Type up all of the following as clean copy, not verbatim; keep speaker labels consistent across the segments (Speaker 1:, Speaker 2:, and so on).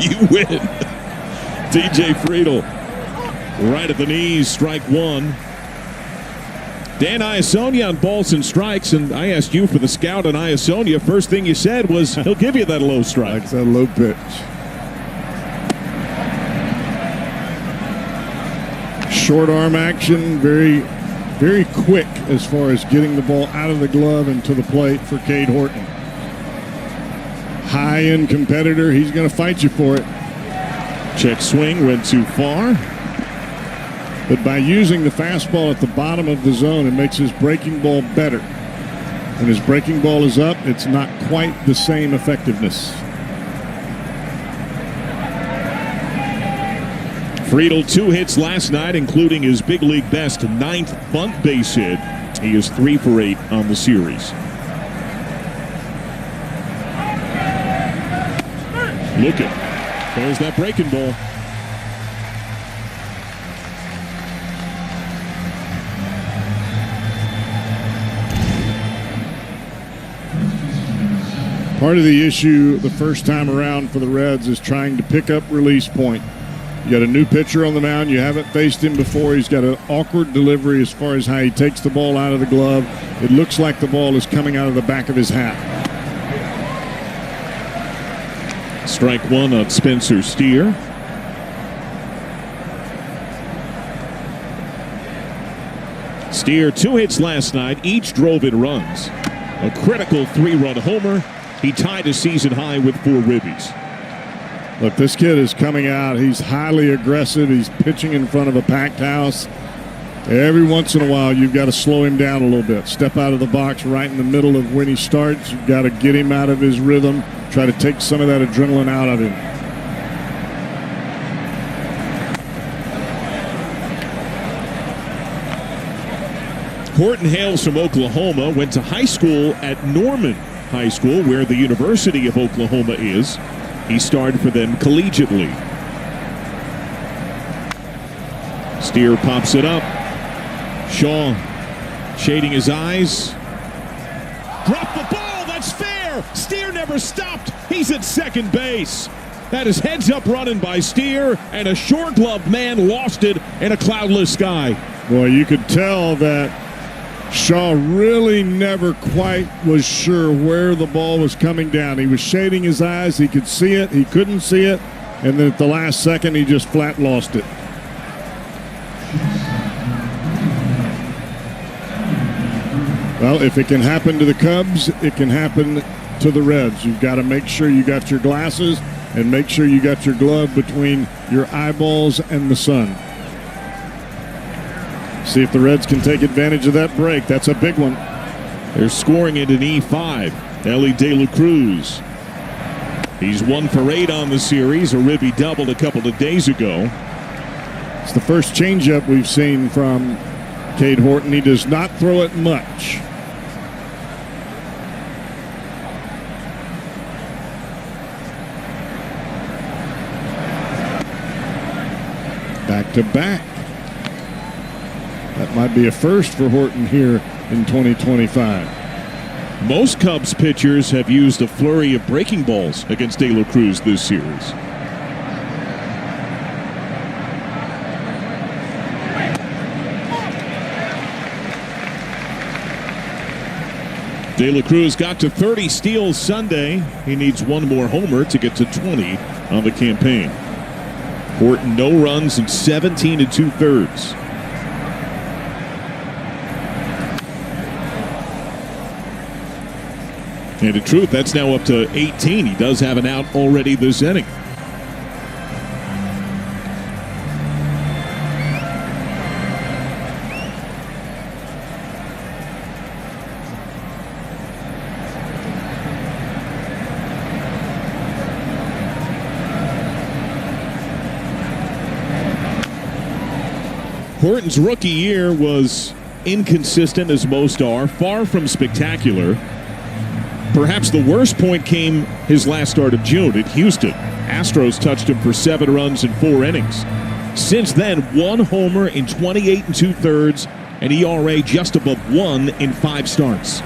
Speaker 1: You win. DJ Friedel, right at the knees, strike one. Dan Iasonia on balls and strikes, and I asked you for the scout on Iasonia. First thing you said was he'll give you that low strike.
Speaker 2: Likes that low pitch. Short arm action, very, very quick as far as getting the ball out of the glove and to the plate for Cade Horton. High-end competitor, he's going to fight you for it.
Speaker 1: Check swing, went too far.
Speaker 2: But by using the fastball at the bottom of the zone, it makes his breaking ball better. When his breaking ball is up, it's not quite the same effectiveness.
Speaker 1: Friedel 2 hits last night, including his big league best 9th bunt base hit. He is 3 for 8 on the series. Look it. There's that breaking ball.
Speaker 2: Part of the issue the first time around for the Reds is trying to pick up release point. You got a new pitcher on the mound. You haven't faced him before. He's got an awkward delivery as far as how he takes the ball out of the glove. It looks like the ball is coming out of the back of his hat.
Speaker 1: Strike one on Spencer Steer. Steer 2 hits last night. Each drove in runs. A critical 3-run homer. He tied a season high with 4 ribbies.
Speaker 2: Look, this kid is coming out. He's highly aggressive. He's pitching in front of a packed house. Every once in a while, you've got to slow him down a little bit. Step out of the box right in the middle of when he starts. You've got to get him out of his rhythm. Try to take some of that adrenaline out of him.
Speaker 1: Horton hails from Oklahoma, went to high school at Norman High School, where the University of Oklahoma is. He started for them collegiately. Steer pops it up. Shaw shading his eyes. Drop the ball, that's fair! Steer never stopped, he's at second base. That is heads up running by Steer, and a short-gloved man lost it in a cloudless sky.
Speaker 2: Boy, you could tell that Shaw really never quite was sure where the ball was coming down. He was shading his eyes. He could see it. He couldn't see it. And then at the last second, he just flat lost it. Well, if it can happen to the Cubs, it can happen to the Reds. You've got to make sure you got your glasses and make sure you got your glove between your eyeballs and the sun. See if the Reds can take advantage of that break. That's a big one.
Speaker 1: They're scoring it in E5. Ellie De La Cruz. He's 1 for 8 on the series. A ribby doubled a couple of days ago.
Speaker 2: It's the first changeup we've seen from Cade Horton. He does not throw it much. Back to back. That might be a first for Horton here in 2025.
Speaker 1: Most Cubs pitchers have used a flurry of breaking balls against De La Cruz this series. De La Cruz got to 30 steals Sunday. He needs 1 more homer to get to 20 on the campaign. Horton no runs in 17 2/3. And in truth, that's now up to 18. He does have an out already this inning. Horton's rookie year was inconsistent, as most are, far from spectacular. Perhaps the worst point came his last start of June at Houston. Astros touched him for 7 runs in 4 innings. Since then, 1 homer in 28 2/3, and ERA just above 1 in 5 starts.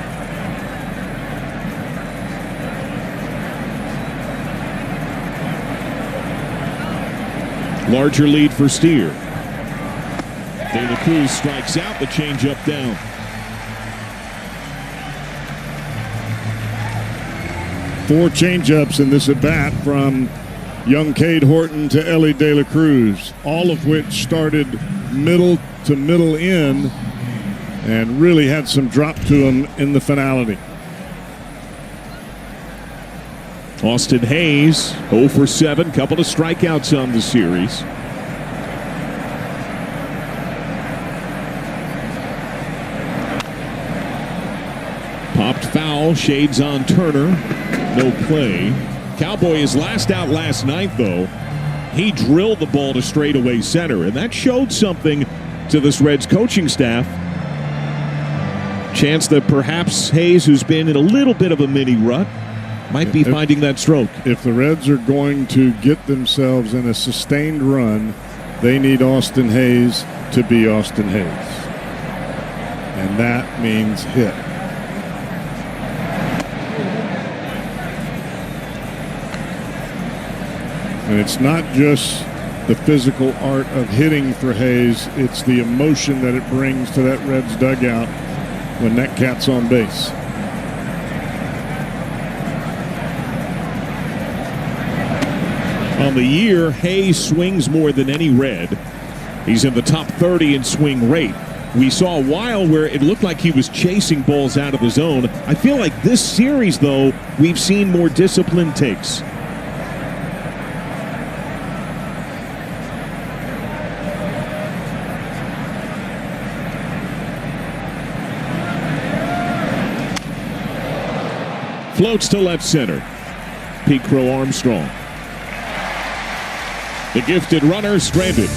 Speaker 1: Larger lead for Steer. De La Cruz strikes out, the changeup down.
Speaker 2: Four changeups in this at-bat from young Cade Horton to Ellie De La Cruz, all of which started middle to middle in and really had some drop to them in the finality.
Speaker 1: Austin Hayes, 0 for 7, couple of strikeouts on the series. Popped foul, shades on Turner, no play. Cowboy is last out last night, though. He drilled the ball to straightaway center, and that showed something to this Reds coaching staff. Chance that perhaps Hayes, who's been in a little bit of a mini rut, might be finding that stroke.
Speaker 2: If the Reds are going to get themselves in a sustained run, they need Austin Hayes to be Austin Hayes. And that means hit. And it's not just the physical art of hitting for Hayes, it's the emotion that it brings to that Reds dugout when that cat's on base.
Speaker 1: On the year, Hayes swings more than any Red. He's in the top 30 in swing rate. We saw a while where it looked like he was chasing balls out of the zone. I feel like this series, though, we've seen more disciplined takes. Floats to left center. Pete Crow Armstrong. The gifted runner stranded.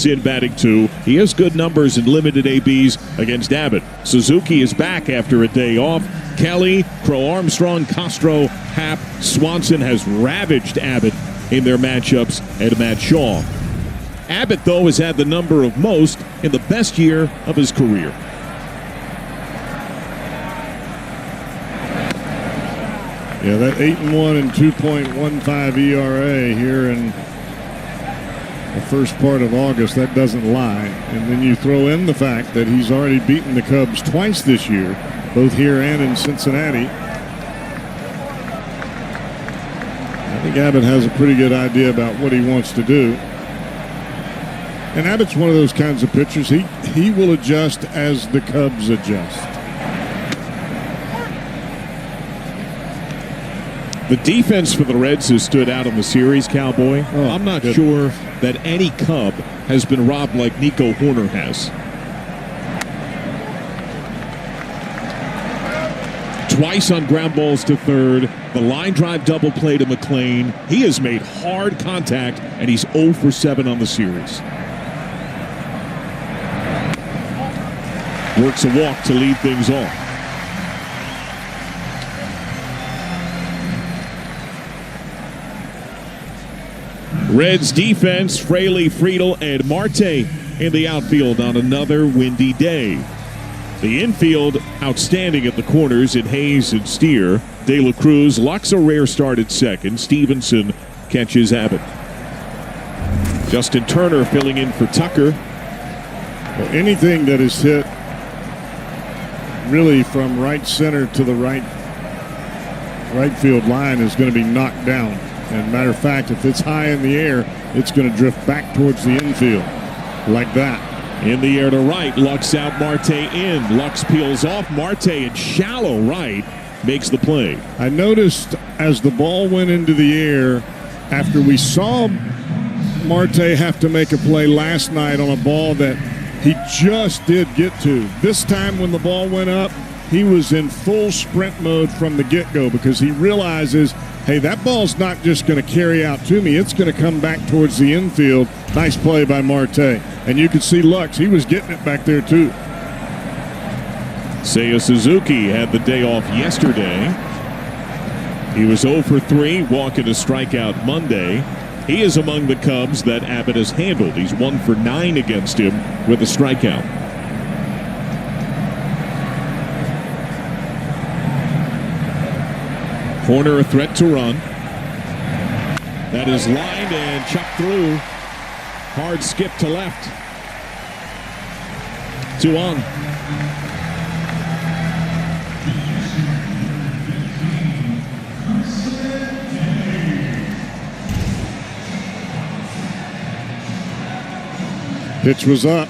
Speaker 1: In batting 2. He has good numbers in limited ABs against Abbott. Suzuki is back after a day off. Kelly, Crow Armstrong, Castro, Happ, Swanson has ravaged Abbott in their matchups at Matt Shaw. Abbott, though, has had the number of most in the best year of his career.
Speaker 2: Yeah, that 8-1 and 2.15 ERA here in the first part of August, that doesn't lie. And then you throw in the fact that he's already beaten the Cubs twice this year, both here and in Cincinnati. I think Abbott has a pretty good idea about what he wants to do. And Abbott's one of those kinds of pitchers. He will adjust as the Cubs adjust.
Speaker 1: The defense for the Reds has stood out in the series, Cowboy. I'm not sure that any Cub has been robbed like Nico Horner has. twice on ground balls to third. The line drive double play to McLean. He has made hard contact, and he's 0 for 7 on the series. Works a walk to lead things off. Reds defense, Fraley, Friedel, and Marte in the outfield on another windy day. The infield outstanding at the corners in Hayes and Steer. De La Cruz, Lux a rare start at second. Stevenson catches Abbott. Justin Turner filling in for Tucker.
Speaker 2: Well, anything that is hit really from right center to the right field line is going to be knocked down. And matter of fact, if it's high in the air, it's going to drift back towards the infield like that.
Speaker 1: In the air to right, Lux out, Marte in. Lux peels off, Marte in shallow right makes the play.
Speaker 2: I noticed as the ball went into the air, after we saw Marte have to make a play last night on a ball that he just did get to. This time when the ball went up, he was in full sprint mode from the get-go because he realizes, hey, that ball's not just going to carry out to me. It's going to come back towards the infield. Nice play by Marte. And you could see Lux. He was getting it back there, too.
Speaker 1: Seiya Suzuki had the day off yesterday. He was 0 for 3, walking a strikeout Monday. He is among the Cubs that Abbott has handled. He's 1 for 9 against him with a strikeout. Corner a threat to run. That is lined and chucked through. Hard skip to left. 2 on.
Speaker 2: Pitch was up.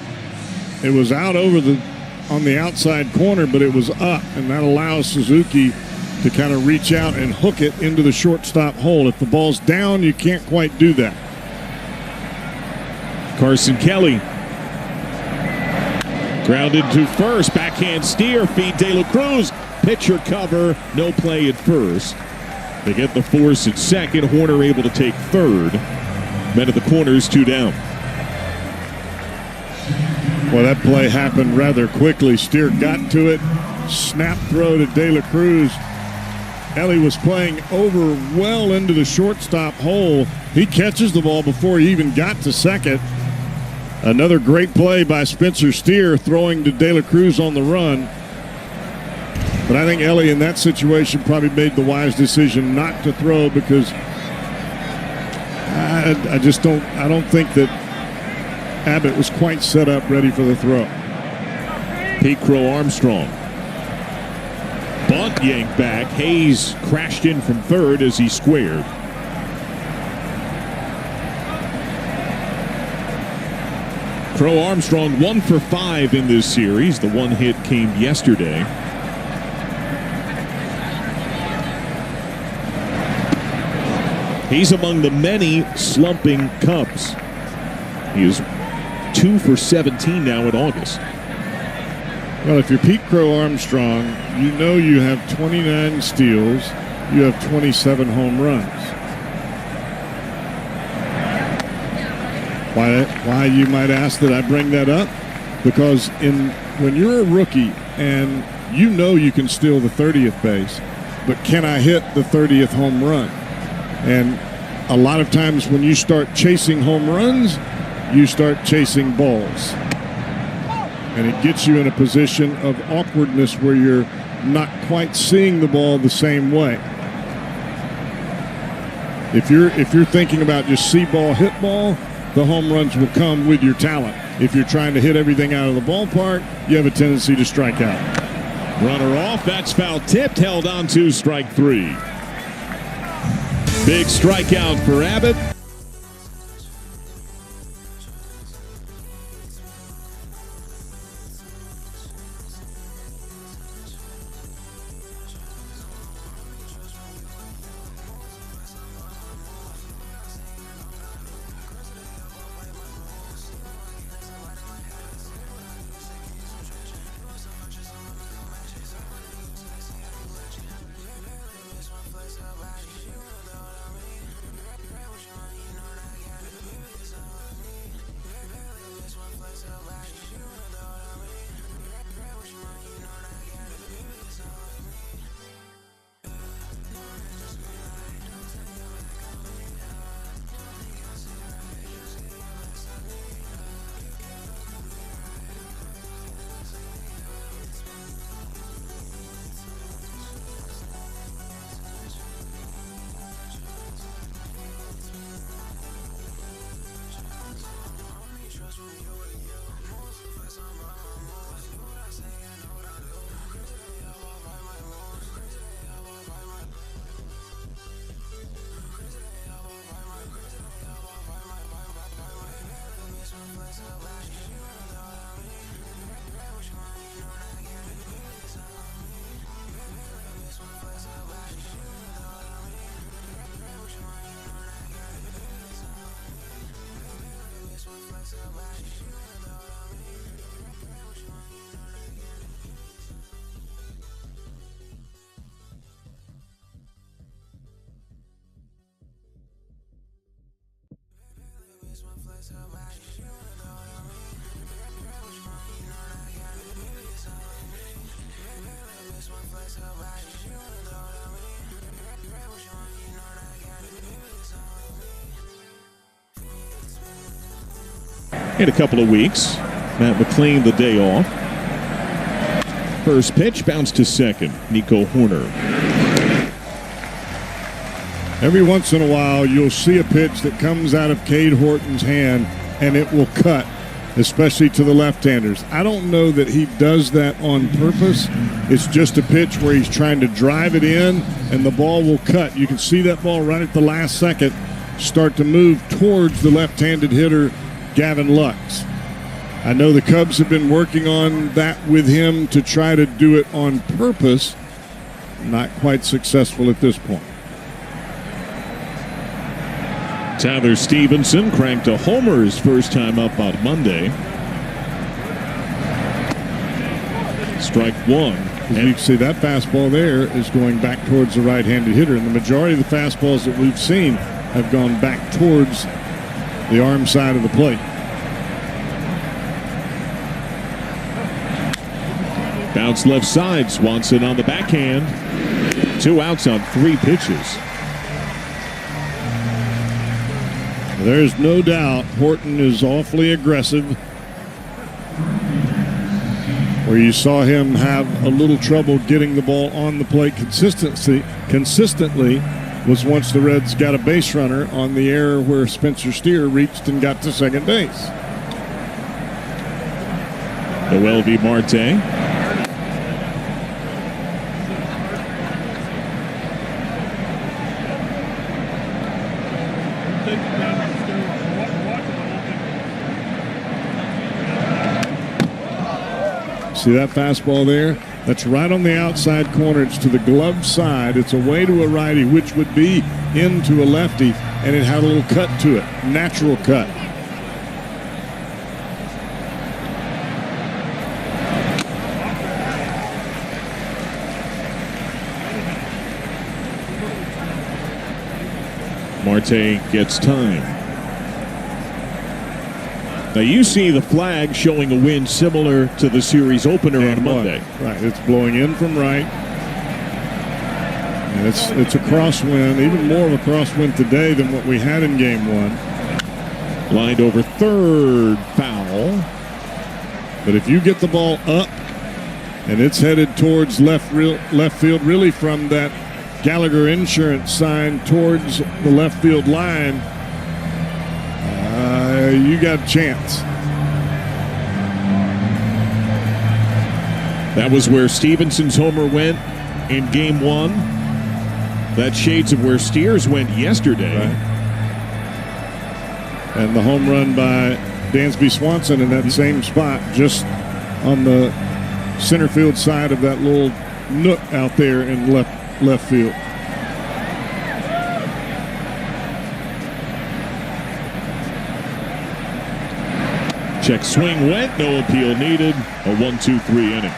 Speaker 2: It was out on the outside corner, but it was up, and that allows Suzuki to kind of reach out and hook it into the shortstop hole. If the ball's down, you can't quite do that.
Speaker 1: Carson Kelly. Grounded to first. Backhand steer. Feed De La Cruz. Pitcher cover. No play at first. They get the force at second. Horner able to take third. Men at the corners, 2 down.
Speaker 2: Well, that play happened rather quickly. Steer got to it. Snap throw to De La Cruz. Ellie was playing over well into the shortstop hole. He catches the ball before he even got to second. Another great play by Spencer Steer, throwing to De La Cruz on the run. But I think Ellie in that situation probably made the wise decision not to throw because I don't think that Abbott was quite set up ready for the throw.
Speaker 1: Pete Crow Armstrong. Bunt yanked back. Hayes crashed in from third as he squared. Crow Armstrong 1 for 5 in this series. The one hit came yesterday. He's among the many slumping Cubs. He is 2 for 17 now in August.
Speaker 2: Well, if you're Pete Crow Armstrong, you know you have 29 steals, you have 27 home runs. Why you might ask that I bring that up? Because when you're a rookie and you know you can steal the 30th base, but can I hit the 30th home run? And a lot of times when you start chasing home runs, you start chasing balls. And it gets you in a position of awkwardness where you're not quite seeing the ball the same way. If you're thinking about just see ball, hit ball, the home runs will come with your talent. If you're trying to hit everything out of the ballpark, you have a tendency to strike out.
Speaker 1: Runner off, that's foul tipped, held on to strike 3. Big strikeout for Abbott. In a couple of weeks, Matt McLean the day off. First pitch, bounce to second. Nico Horner.
Speaker 2: Every once in a while, you'll see a pitch that comes out of Cade Horton's hand, and it will cut, especially to the left-handers. I don't know that he does that on purpose. It's just a pitch where he's trying to drive it in, and the ball will cut. You can see that ball right at the last second start to move towards the left-handed hitter, Gavin Lux. I know the Cubs have been working on that with him to try to do it on purpose. Not quite successful at this point.
Speaker 1: Tyler Stevenson cranked a homer his first time up on Monday. Strike one.
Speaker 2: As you can see, that fastball there is going back towards the right-handed hitter, and the majority of the fastballs that we've seen have gone back towards the arm side of the plate.
Speaker 1: Bounce left side. Swanson on the backhand. 2 outs on 3 pitches.
Speaker 2: There's no doubt Horton is awfully aggressive. Where you saw him have a little trouble getting the ball on the plate consistently was once the Reds got a base runner on the error where Spencer Steer reached and got to second base.
Speaker 1: Noel V. Marte.
Speaker 2: See that fastball there? That's right on the outside corner. It's to the glove side. It's away to a righty, which would be into a lefty, and it had a little cut to it. Natural cut.
Speaker 1: Marte gets time. Now you see the flag showing a wind similar to the series opener on Monday.
Speaker 2: Right, it's blowing in from right. And it's a crosswind, even more of a crosswind today than what we had in game 1.
Speaker 1: Lined over third, foul.
Speaker 2: But if you get the ball up and it's headed towards left field, really from that Gallagher Insurance sign towards the left field line, you got a chance.
Speaker 1: That was where Stevenson's homer went in game 1. That's shades of where Steers went yesterday.
Speaker 2: Right. And the home run by Dansby Swanson in that same spot, just on the center field side of that little nook out there in left field.
Speaker 1: Check swing went, no appeal needed. A 1-2-3 inning.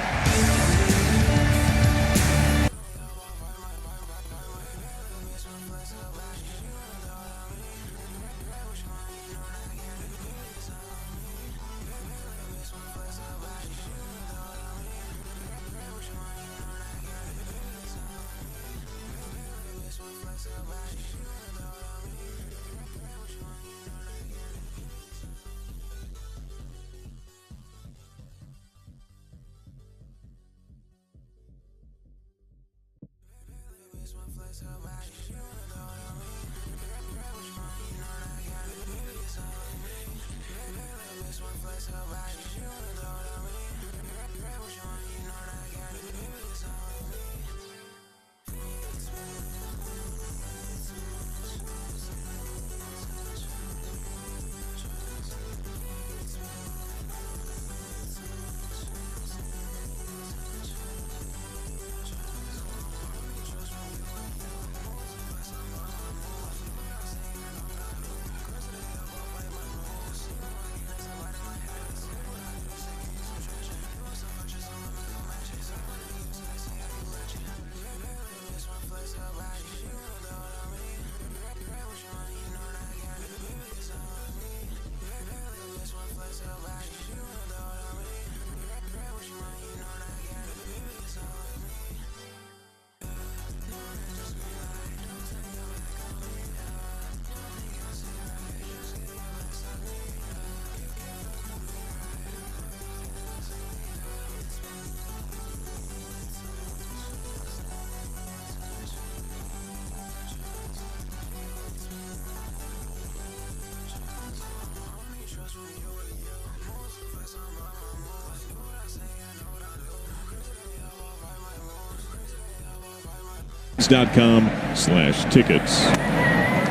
Speaker 1: Tickets.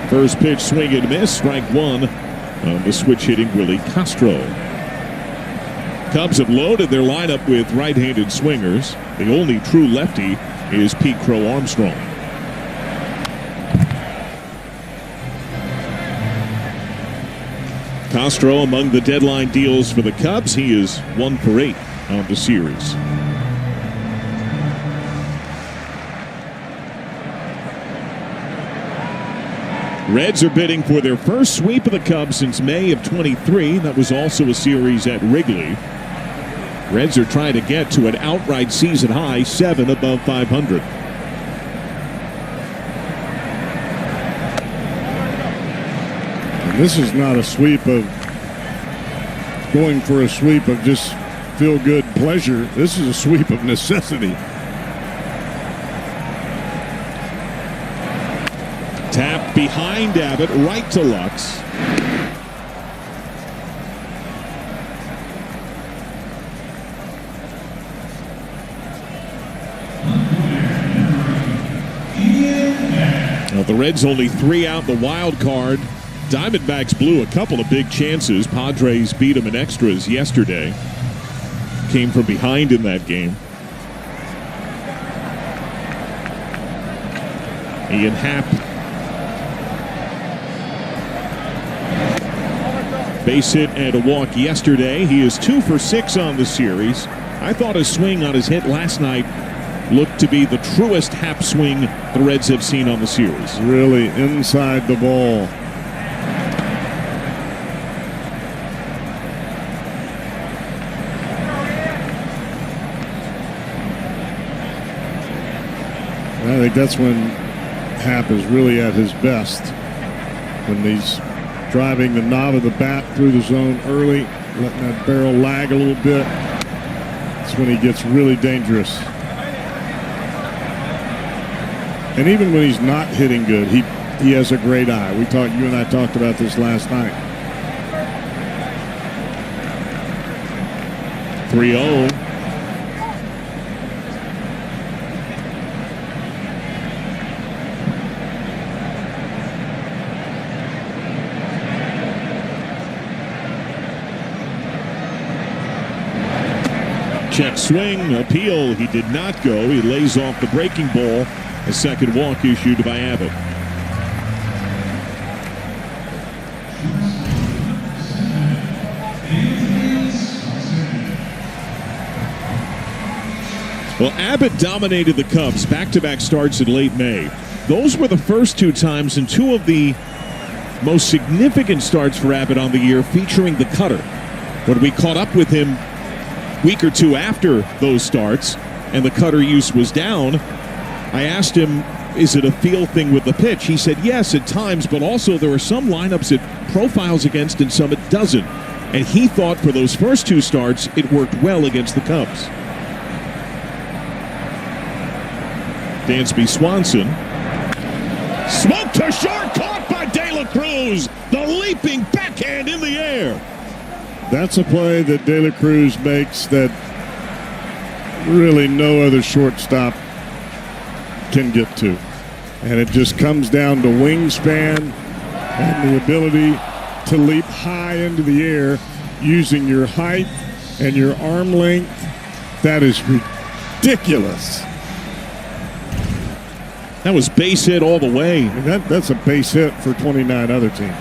Speaker 1: First pitch, swing and miss, strike one on the switch hitting Willie Castro. Cubs have loaded their lineup with right-handed swingers. The only true lefty is Pete Crow Armstrong. Castro among the deadline deals for the Cubs. He is 1 for 8 on the series. Reds are bidding for their first sweep of the Cubs since May of 23. That was also a series at Wrigley. Reds are trying to get to an outright season high, 7 above 500.
Speaker 2: And this is not a sweep of going for a sweep of just feel-good pleasure. This is a sweep of necessity.
Speaker 1: Tap behind Abbott, right to Lux. Now the Reds only 3 out the wild card. Diamondbacks blew a couple of big chances. Padres beat them in extras yesterday. Came from behind in that game. Ian Happ. Base hit and a walk yesterday. He is 2 for 6 on the series. I thought his swing on his hit last night looked to be the truest Happ swing the Reds have seen on the series.
Speaker 2: Really inside the ball. I think that's when Happ is really at his best. When he's driving the knob of the bat through the zone early, letting that barrel lag a little bit. That's when he gets really dangerous. And even when he's not hitting good, he has a great eye. You and I talked about this last night.
Speaker 1: 3-0. Check swing, appeal. He did not go. He lays off the breaking ball. A second walk issued by Abbott. Well, Abbott dominated the Cubs back-to-back starts in late May. Those were the first 2 times and 2 of the most significant starts for Abbott on the year featuring the cutter. When we caught up with him a week or 2 after those starts and the cutter use was down, I asked him, is it a feel thing with the pitch? He said, yes, at times, but also there are some lineups it profiles against and some it doesn't. And he thought for those first 2 starts, it worked well against the Cubs. Dansby Swanson. Smoked to short, caught by De La Cruz. The leaping backhand in the air.
Speaker 2: That's a play that De La Cruz makes that really no other shortstop can get to. And it just comes down to wingspan and the ability to leap high into the air using your height and your arm length. That is ridiculous.
Speaker 1: That was base hit all the way.
Speaker 2: That's a base hit for 29 other teams.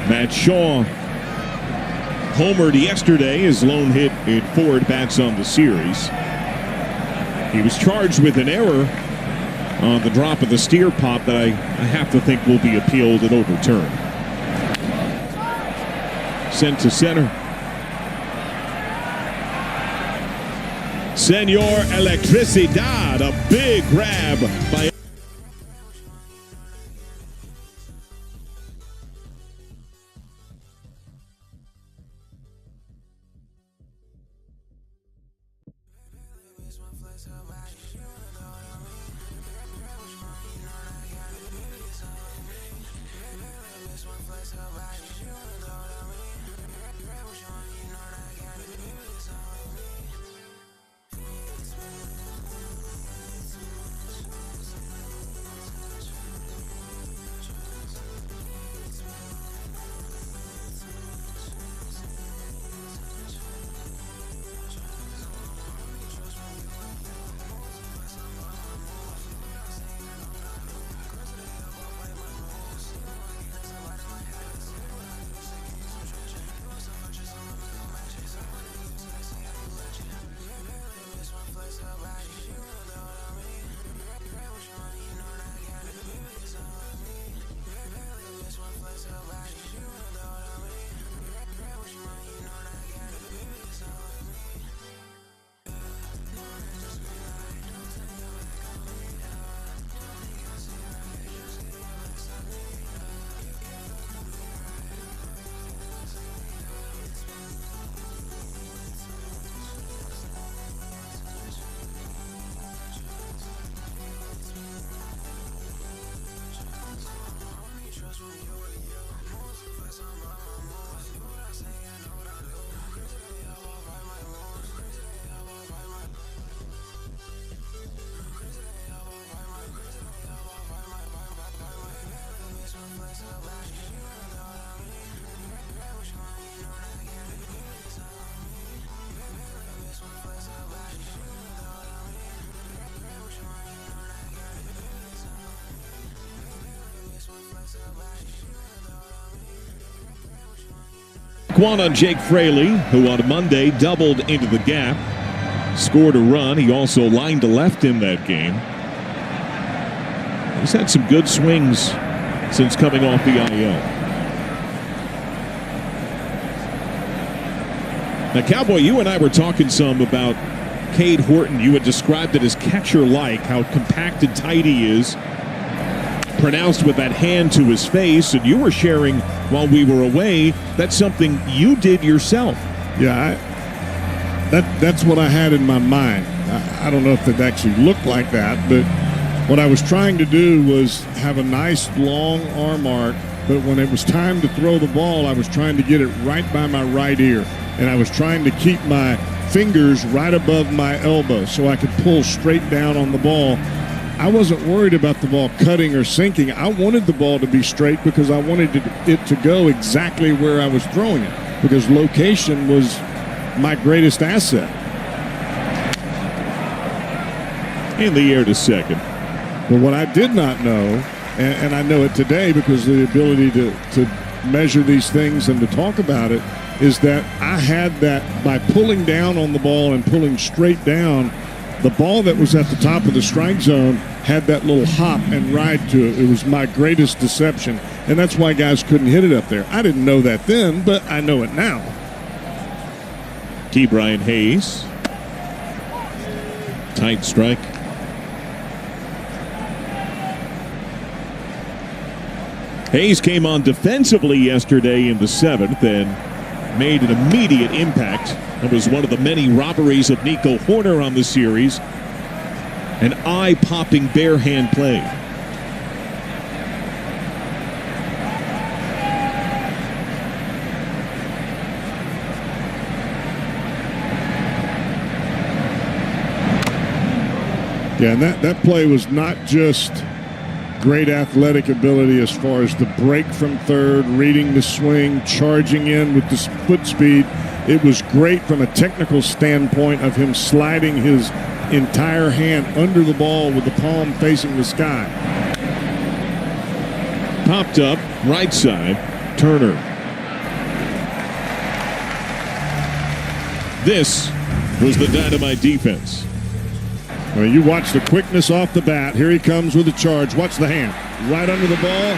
Speaker 1: Matt Shaw homered yesterday, his lone hit in 4 at-bats on the series. He was charged with an error on the drop of the steer pop that I have to think will be appealed and overturned. Sent to center. Senor Electricidad, a big grab by one on Jake Fraley, who on Monday doubled into the gap, scored a run. He also lined to left in that game. He's had some good swings since coming off the IL. Now, Cowboy, you and I were talking some about Cade Horton. You had described it as catcher-like, how compact and tight he is, pronounced with that hand to his face, and you were sharing while we were away that's something you did yourself.
Speaker 2: Yeah, that's what I had in my mind. I don't know if it actually looked like that, but what I was trying to do was have a nice long arm arc, but when it was time to throw the ball, I was trying to get it right by my right ear, and I was trying to keep my fingers right above my elbow so I could pull straight down on the ball. I wasn't worried about the ball cutting or sinking. I wanted the ball to be straight because I wanted it to go exactly where I was throwing it, because location was my greatest asset.
Speaker 1: In the air to second.
Speaker 2: But what I did not know, and I know it today because of the ability to measure these things and to talk about it, is that I had that by pulling down on the ball and pulling straight down, the ball that was at the top of the strike zone had that little hop and ride to it. It was my greatest deception, and that's why guys couldn't hit it up there. I didn't know that then, but I know it now.
Speaker 1: Ke'Bryan Hayes. Tight strike. Hayes came on defensively yesterday in the 7th and made an immediate impact. It was one of the many robberies of Nico Horner on the series. An eye-popping bare hand play.
Speaker 2: Yeah, and that play was not just great athletic ability as far as the break from third, reading the swing, charging in with the foot speed. It was great from a technical standpoint of him sliding his entire hand under the ball with the palm facing the sky.
Speaker 1: Popped up, right side, Turner. This was the dynamite defense.
Speaker 2: Well, you watch the quickness off the bat. Here he comes with a charge. Watch the hand. Right under the ball.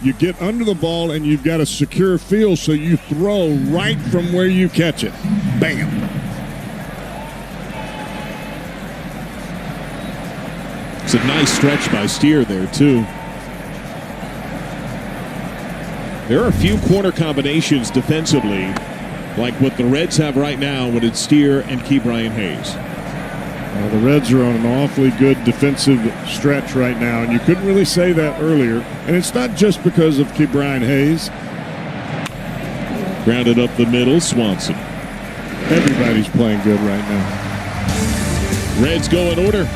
Speaker 2: You get under the ball, and you've got a secure field, so you throw right from where you catch it. Bam.
Speaker 1: It's a nice stretch by Steer there, too. There are a few corner combinations defensively, like what the Reds have right now when it's Steer and Ke'Bryan Hayes.
Speaker 2: The Reds are on an awfully good defensive stretch right now, and you couldn't really say that earlier. And it's not just because of Ke'Bryan Hayes.
Speaker 1: Grounded up the middle, Swanson.
Speaker 2: Everybody's playing good right now.
Speaker 1: Reds go in order.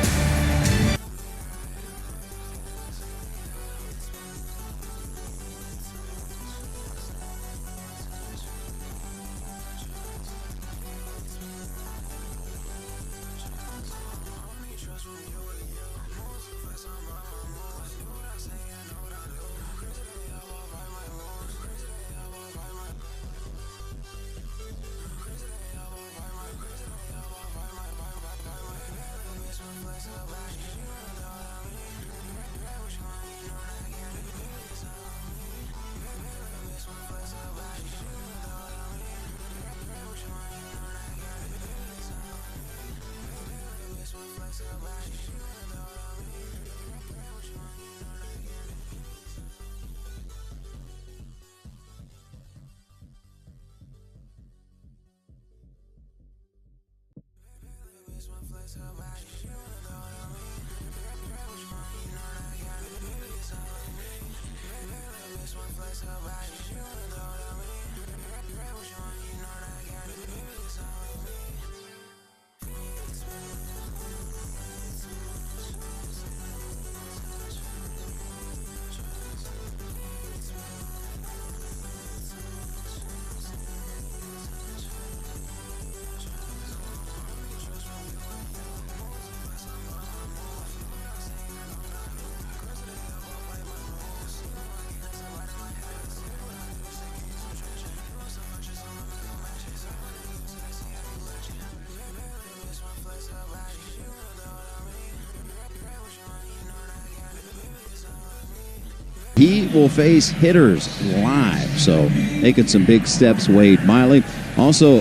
Speaker 3: He will face hitters live, so making some big steps, Wade Miley. Also,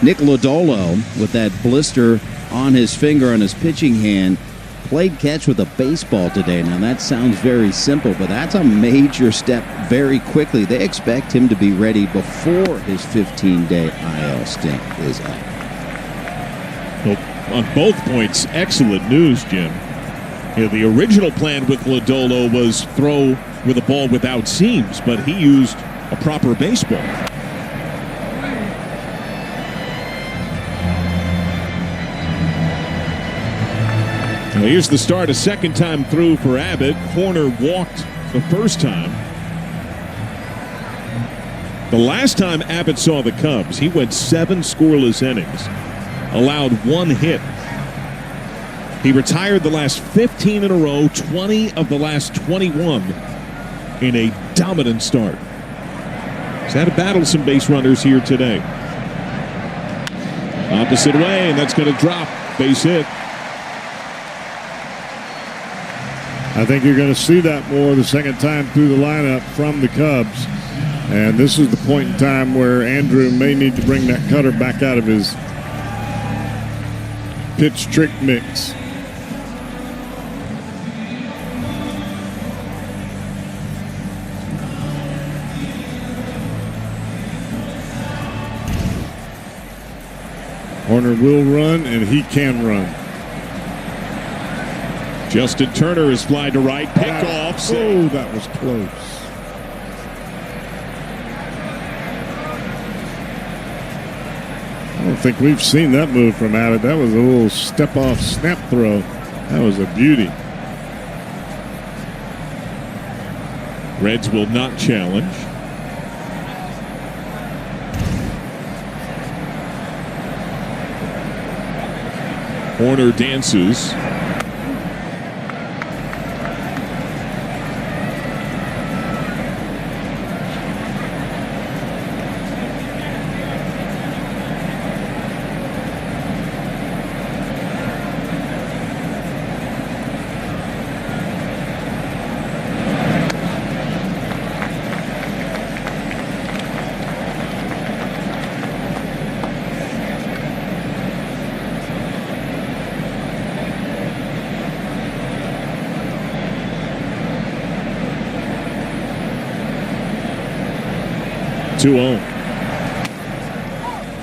Speaker 3: Nick Lodolo, with that blister on his finger on his pitching hand, played catch with a baseball today. Now, that sounds very simple, but that's a major step very quickly. They expect him to be ready before his 15-day IL stint is up.
Speaker 1: Well, on both points, excellent news, Jim. You know, the original plan with Lodolo was throw with a ball without seams, but he used a proper baseball. Now here's the start, a second time through for Abbott. Horner walked the first time. The last time Abbott saw the Cubs, he went 7 scoreless innings, allowed 1 hit. He retired the last 15 in a row, 20 of the last 21 in a dominant start. He's had to battle some base runners here today. Opposite way, and that's going to drop. Base hit.
Speaker 2: I think you're going to see that more the second time through the lineup from the Cubs. And this is the point in time where Andrew may need to bring that cutter back out of his pitch trick mix. Horner will run, and he can run.
Speaker 1: Justin Turner is fly to right. Pickoff.
Speaker 2: Oh, that was close. I don't think we've seen that move from Abbott. That was a little step-off snap throw. That was a beauty.
Speaker 1: Reds will not challenge. Horner dances.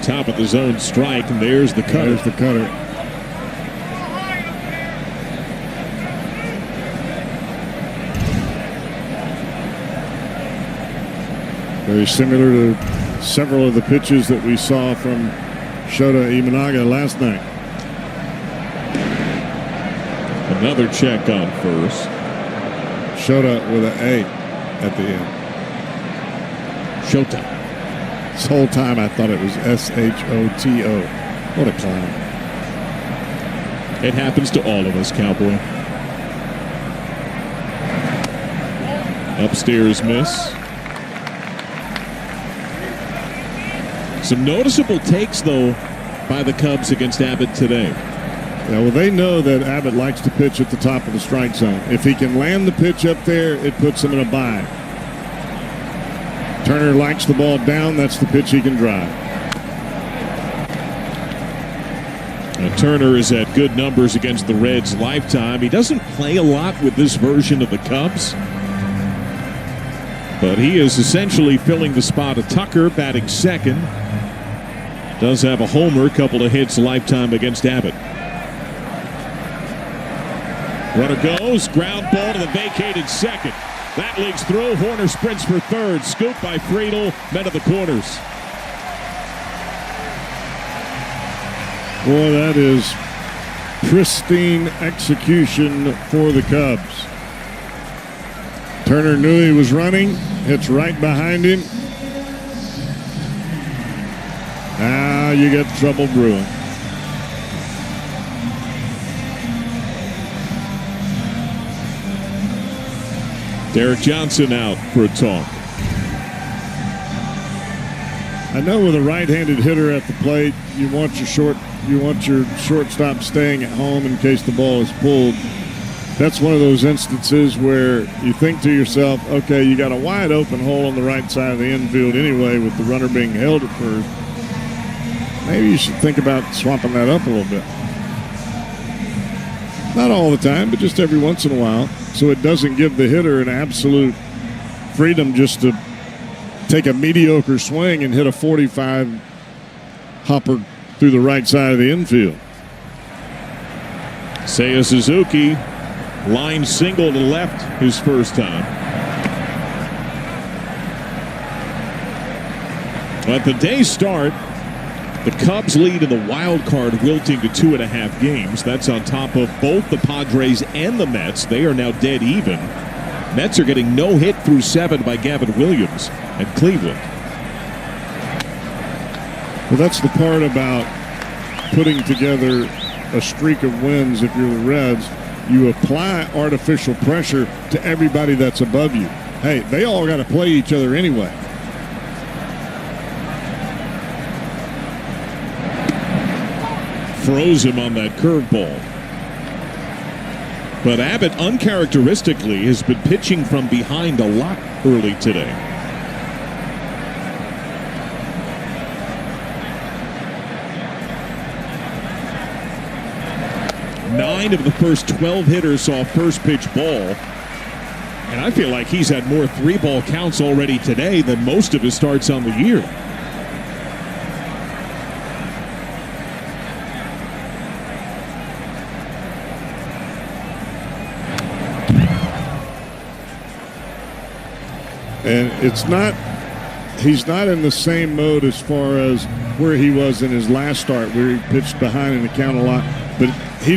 Speaker 1: Top of the zone strike, and there's the cutter.
Speaker 2: There's the cutter. Very similar to several of the pitches that we saw from Shota Imanaga last night.
Speaker 1: Another check on first.
Speaker 2: Shota with an A at the end.
Speaker 1: Shota.
Speaker 2: This whole time I thought it was S-H-O-T-O. What a clown.
Speaker 1: It happens to all of us, Cowboy. Upstairs miss. Some noticeable takes, though, by the Cubs against Abbott today.
Speaker 2: Yeah, well, they know that Abbott likes to pitch at the top of the strike zone. If he can land the pitch up there, it puts him in a bind. Turner likes the ball down. That's the pitch he can drive.
Speaker 1: Now, Turner is at good numbers against the Reds lifetime. He doesn't play a lot with this version of the Cubs, but he is essentially filling the spot of Tucker, batting second. Does have a homer, couple of hits lifetime against Abbott. Runner goes, ground ball to the vacated second. That leaks through. Horner sprints for third. Scoop by Friedel. Men of the corners.
Speaker 2: Boy, that is pristine execution for the Cubs. Turner knew he was running. Hits right behind him. Now you get trouble brewing.
Speaker 1: Derek Johnson out for a talk.
Speaker 2: I know with a right-handed hitter at the plate, you want your shortstop staying at home in case the ball is pulled. That's one of those instances where you think to yourself, okay, you got a wide open hole on the right side of the infield anyway with the runner being held at first. Maybe you should think about swapping that up a little bit. Not all the time, but just every once in a while, so it doesn't give the hitter an absolute freedom just to take a mediocre swing and hit a 45 hopper through the right side of the infield.
Speaker 1: Seiya Suzuki, line single to left his first time. At the day's start, the Cubs lead in the wild card, wilting to 2.5 games. That's on top of both the Padres and the Mets. They are now dead even. Mets are getting no hit through 7 by Gavin Williams and Cleveland.
Speaker 2: Well, that's the part about putting together a streak of wins. If you're the Reds, you apply artificial pressure to everybody that's above you. Hey, they all got to play each other anyway.
Speaker 1: Froze him on that curveball. But Abbott, uncharacteristically, has been pitching from behind a lot early today. Nine of the first 12 hitters saw first pitch ball. And I feel like he's had more 3-ball counts already today than most of his starts on the year.
Speaker 2: And he's not in the same mode as far as where he was in his last start, where he pitched behind in the count a lot. But he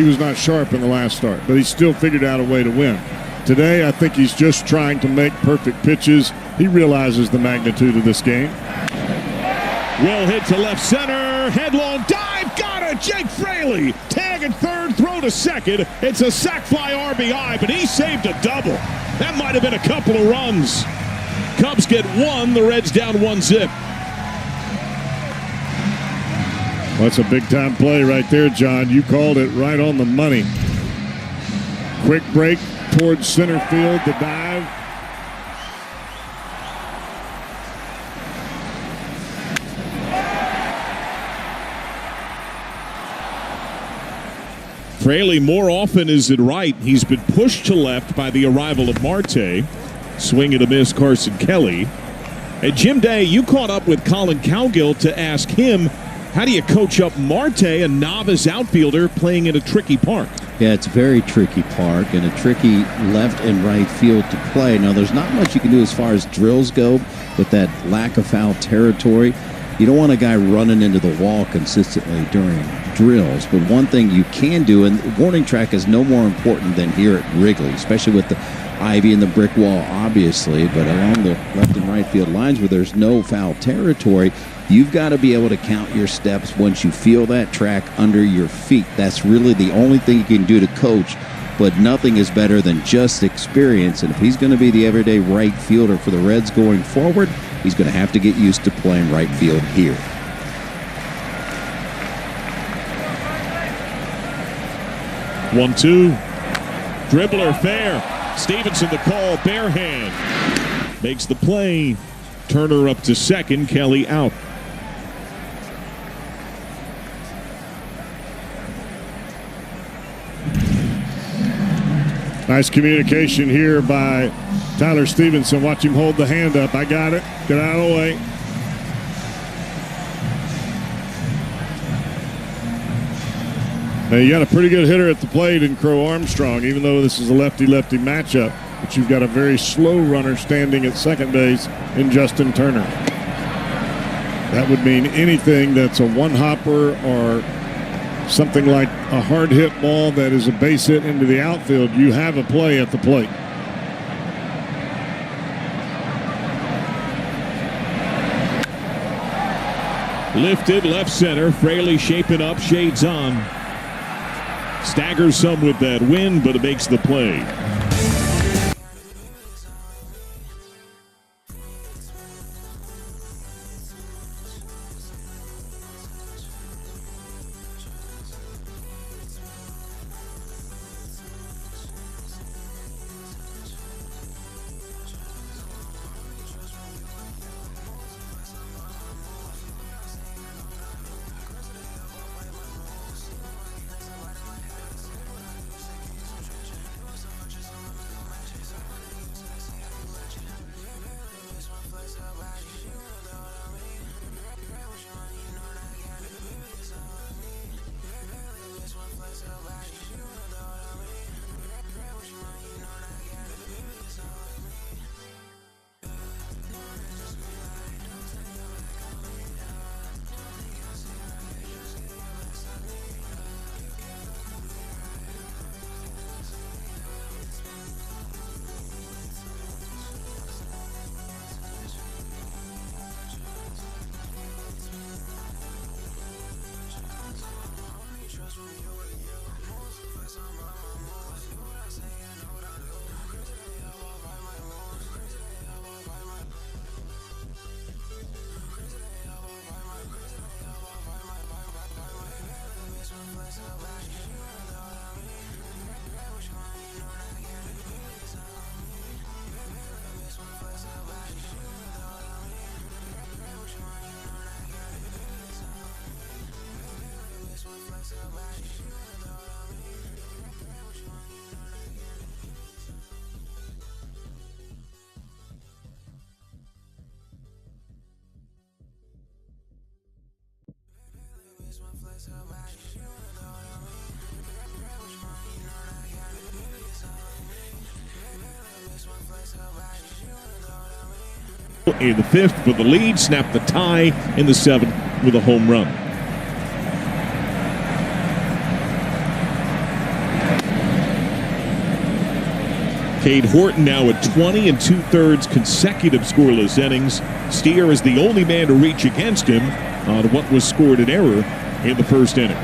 Speaker 2: was not sharp in the last start, but he still figured out a way to win. Today, I think he's just trying to make perfect pitches. He realizes the magnitude of this game.
Speaker 1: Well hit to left center, headlong dive, got it, Jake Fraley. Tag at third, throw to second. It's a sac fly RBI, but he saved a double. That might have been a couple of runs. Cubs get 1, the Reds down 1-0.
Speaker 2: Well, that's a big-time play right there, John. You called it right on the money. Quick break towards center field, the dive.
Speaker 1: Fraley more often is at right. He's been pushed to left by the arrival of Marte. Swing and a miss, Carson Kelly. And Jim Day, you caught up with Colin Cowgill to ask him, how do you coach up Marte, a novice outfielder playing in a tricky park?
Speaker 3: Yeah, it's a very tricky park and a tricky left and right field to play. Now, there's not much you can do as far as drills go with that lack of foul territory. You don't want a guy running into the wall consistently during drills. But one thing you can do, and warning track is no more important than here at Wrigley, especially with the ivy and the brick wall, obviously. But along the left and right field lines where there's no foul territory, you've got to be able to count your steps once you feel that track under your feet. That's really the only thing you can do to coach. But nothing is better than just experience. And if he's going to be the everyday right fielder for the Reds going forward, he's going to have to get used to playing right field here.
Speaker 1: One, two. Dribbler fair. Stevenson the call, bare hand. Makes the play. Turner up to second, Kelly out.
Speaker 2: Nice communication here by Tyler Stevenson. Watch him hold the hand up. I got it. Get out of the way. Now, you got a pretty good hitter at the plate in Crow Armstrong, even though this is a lefty-lefty matchup. But you've got a very slow runner standing at second base in Justin Turner. That would mean anything that's a one-hopper or something like a hard hit ball that is a base hit into the outfield. You have a play at the plate.
Speaker 1: Lifted left center. Fraley shaping up, shades on. Staggers some with that wind, but it makes the play. In the fifth for the lead, snapped the tie in the seventh with a home run. Cade Horton now at 20 2/3 consecutive scoreless innings. Steer is the only man to reach against him on what was scored in error in the first inning.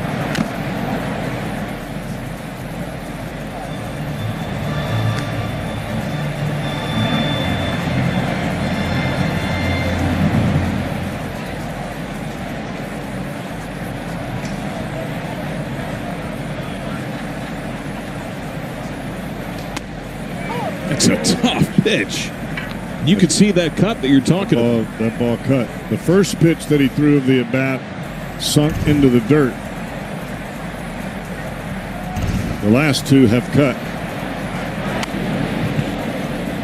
Speaker 1: It's a tough pitch. You could see that cut that you're talking about.
Speaker 2: That ball cut. The first pitch that he threw of the at-bat sunk into the dirt. The last two have cut.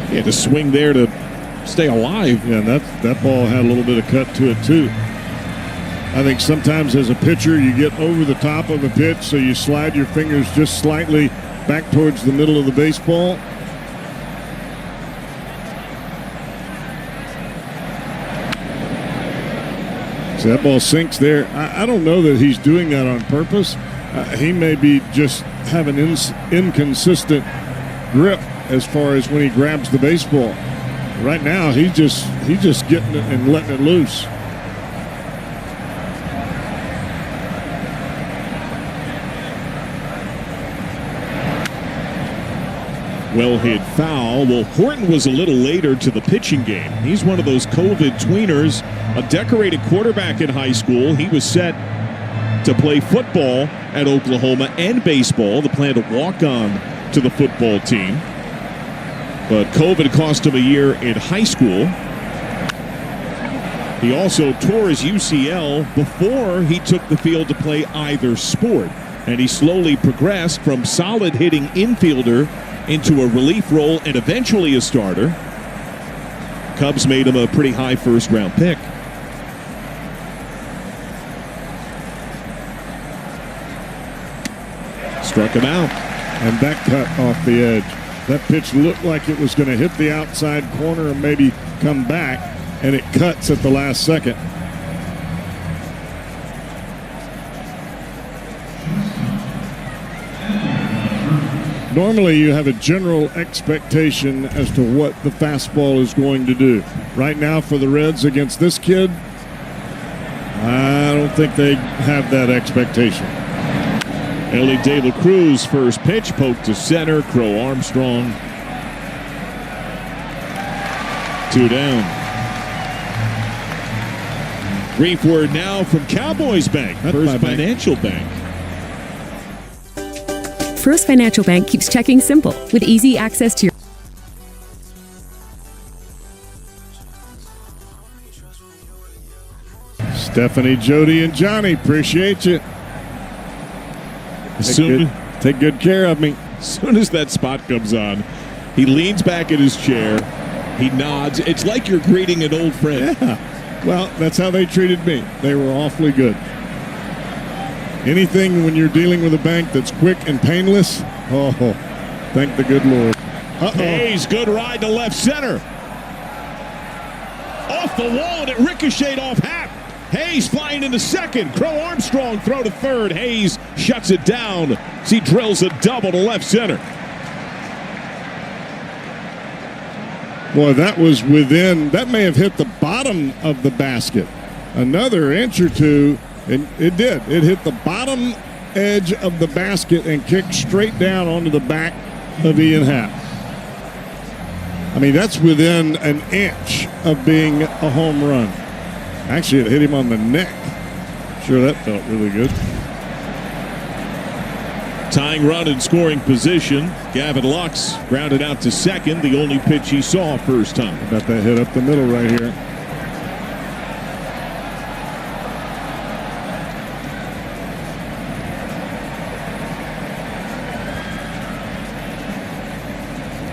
Speaker 1: He had to swing there to stay alive.
Speaker 2: Yeah, and that ball had a little bit of cut to it, too. I think sometimes as a pitcher, you get over the top of a pitch, so you slide your fingers just slightly back towards the middle of the baseball. That ball sinks there. I don't know that he's doing that on purpose. He may be just having inconsistent grip as far as when he grabs the baseball. Right now, he's just getting it and letting it loose.
Speaker 1: Well hit foul. Well, Horton was a little later to the pitching game. He's one of those COVID tweeners, a decorated quarterback in high school. He was set to play football at Oklahoma and baseball. The plan to walk on to the football team. But COVID cost him a year in high school. He also tore his UCL before he took the field to play either sport. And he slowly progressed from solid hitting infielder into a relief role and eventually a starter. Cubs made him a pretty high first-round pick. Struck him out.
Speaker 2: And that cut off the edge. That pitch looked like it was going to hit the outside corner and maybe come back, and it cuts at the last second. Normally you have a general expectation as to what the fastball is going to do. Right now for the Reds against this kid, I don't think they have that expectation.
Speaker 1: Ellie De La Cruz first pitch, poked to center. Crow Armstrong. 2 down. Brief word now from Cowboys Bank, First Financial Bank.
Speaker 4: First Financial Bank keeps checking simple with easy access to your
Speaker 2: Stephanie, Jody, and Johnny, appreciate you. Take good care of me.
Speaker 1: As soon as that spot comes on, he leans back in his chair. He nods. It's like you're greeting an old friend.
Speaker 2: Yeah. Well, that's how they treated me. They were awfully good. Anything when you're dealing with a bank that's quick and painless, oh, thank the good Lord.
Speaker 1: Hayes, good ride to left center. Off the wall, and it ricocheted off Happ. Hayes flying into second. Crow Armstrong throw to third. Hayes shuts it down as he drills a double to left center.
Speaker 2: Boy, that was within, that may have hit the bottom of the basket. Another inch or two, and it did. It hit the bottom edge of the basket and kicked straight down onto the back of Ian Happ. I mean, that's within an inch of being a home run. Actually, it hit him on the neck. Sure, that felt really good.
Speaker 1: Tying run in scoring position. Gavin Lux grounded out to second, the only pitch he saw first time.
Speaker 2: Got that hit up the middle right here.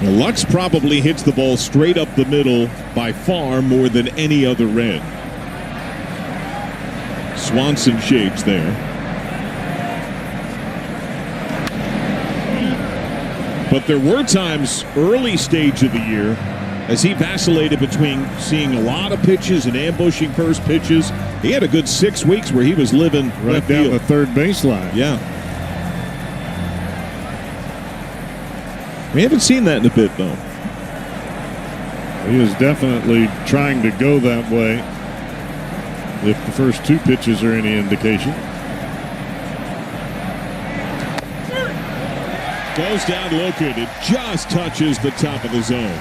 Speaker 1: Now, Lux probably hits the ball straight up the middle by far more than any other Red. Swanson shapes there. But there were times early stage of the year as he vacillated between seeing a lot of pitches and ambushing first pitches. He had a good 6 weeks where he was living
Speaker 2: right down the third baseline.
Speaker 1: Yeah. We haven't seen that in a bit, though.
Speaker 2: He is definitely trying to go that way, if the first 2 pitches are any indication.
Speaker 1: Goes down located, just touches the top of the zone.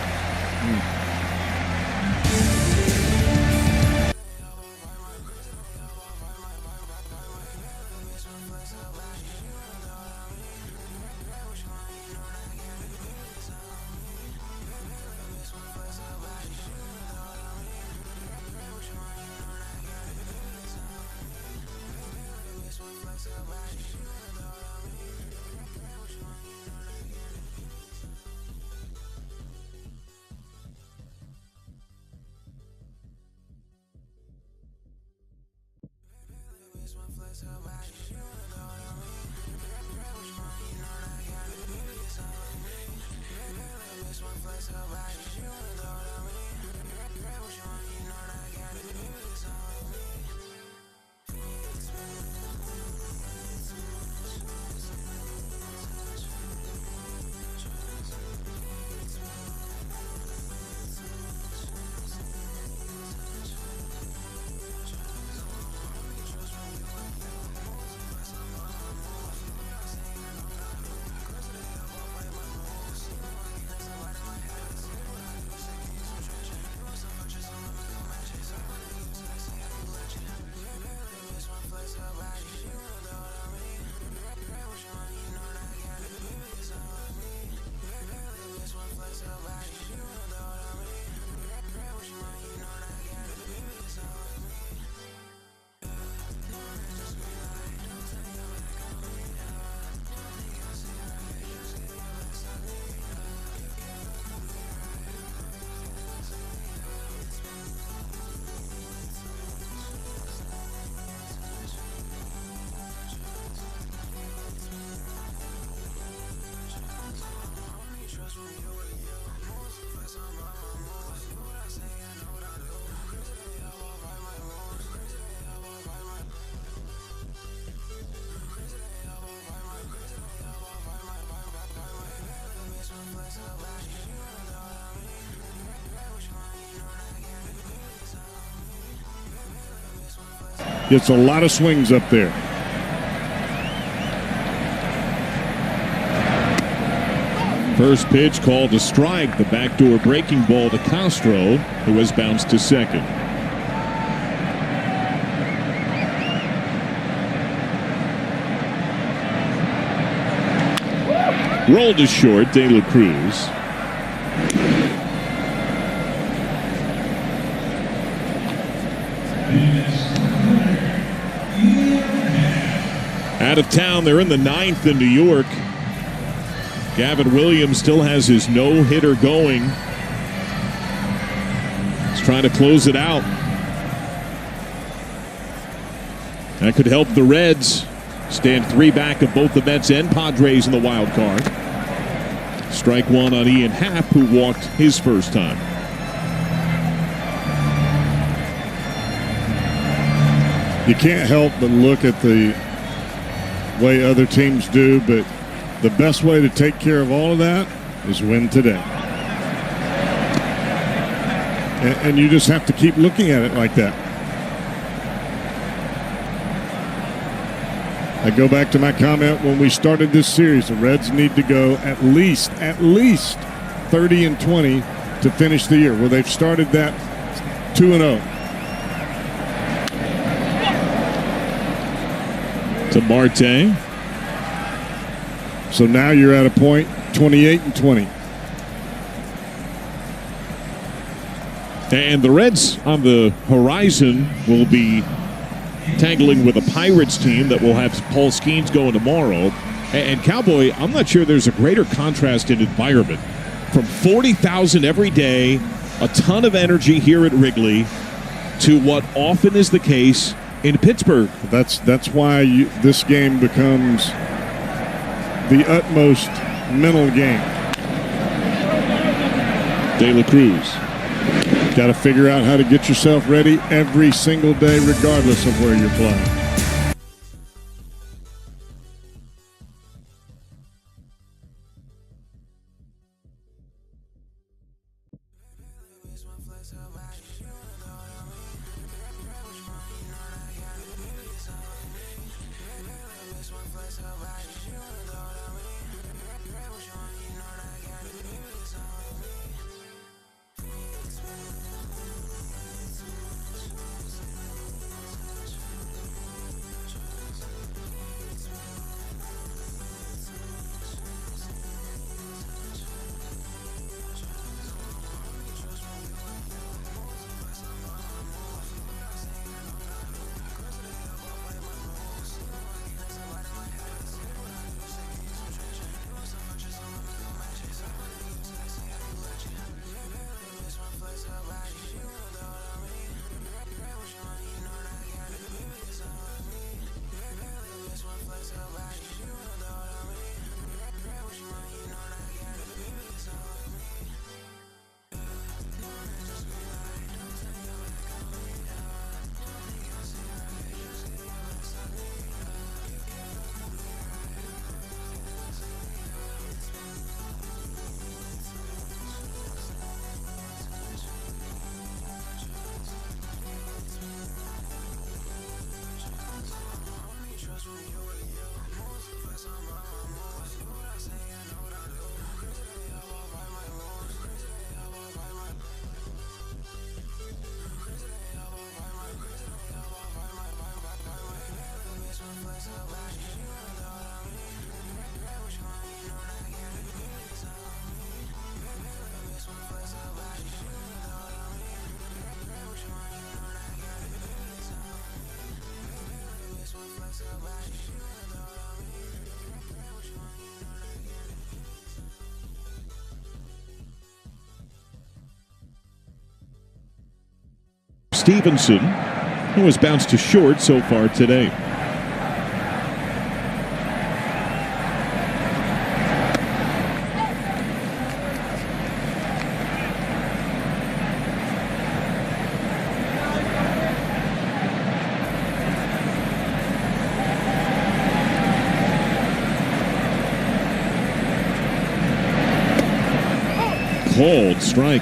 Speaker 2: Gets a lot of swings up there.
Speaker 1: First pitch called a strike. The backdoor breaking ball to Castro, who has bounced to second. Rolled to short, De La Cruz. Out of town, they're in the 9th in New York. Gavin Williams still has his no-hitter going. He's trying to close it out. That could help the Reds stand 3 back of both the Mets and Padres in the wild card. Strike 1 on Ian Happ, who walked his first time.
Speaker 2: You can't help but look at the way other teams do, but the best way to take care of all of that is win today. And you just have to keep looking at it like that. I go back to my comment when we started this series. The Reds need to go at least 30-20 to finish the year, where they've started that 2-0.
Speaker 1: To Marte.
Speaker 2: So now you're at a point, 28-20.
Speaker 1: And the Reds on the horizon will be tangling with a Pirates team that will have Paul Skeens going tomorrow. And Cowboy, I'm not sure there's a greater contrast in environment. From 40,000 every day, a ton of energy here at Wrigley, to what often is the case in Pittsburgh.
Speaker 2: That's why this game becomes the utmost mental game.
Speaker 1: De La Cruz.
Speaker 2: Got to figure out how to get yourself ready every single day, regardless of where you're playing.
Speaker 1: Stevenson, who has bounced to short so far today. Called strike.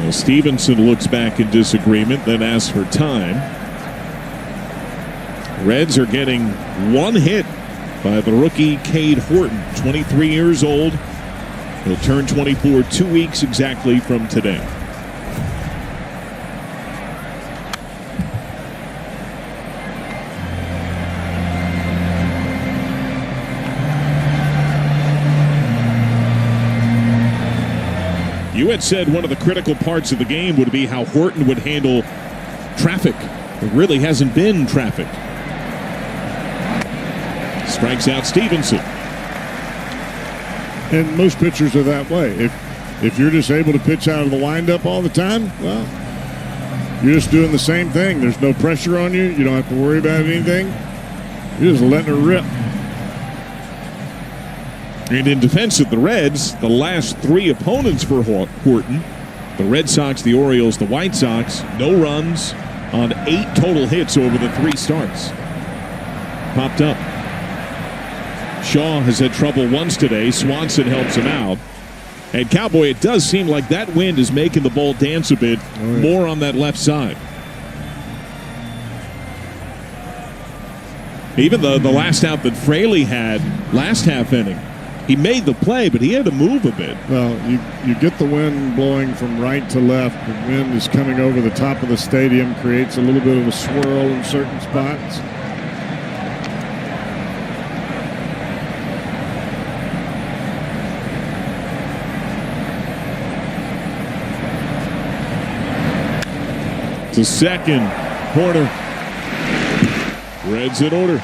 Speaker 1: Well, Stevenson looks back in disagreement, then asks for time. Reds are getting one hit by the rookie Cade Horton, 23 years old. He'll turn 24 2 weeks exactly from today. You had said one of the critical parts of the game would be how Horton would handle traffic. There really hasn't been traffic. Strikes out Stevenson.
Speaker 2: And most pitchers are that way. If you're just able to pitch out of the windup all the time, well, you're just doing the same thing. There's no pressure on you. You don't have to worry about anything. You're just letting her rip.
Speaker 1: And in defense of the Reds, the last three opponents for Horton, the Red Sox, the Orioles, the White Sox, no runs on 8 total hits over the 3 starts. Popped up. Shaw has had trouble once today. Swanson helps him out. And Cowboy, it does seem like that wind is making the ball dance a bit more on that left side. Even the last out that Fraley had last half inning, he made the play, but he had to move a bit.
Speaker 2: Well, you get the wind blowing from right to left. The wind is coming over the top of the stadium, creates a little bit of a swirl in certain spots.
Speaker 1: To second, Horner. Reds in order.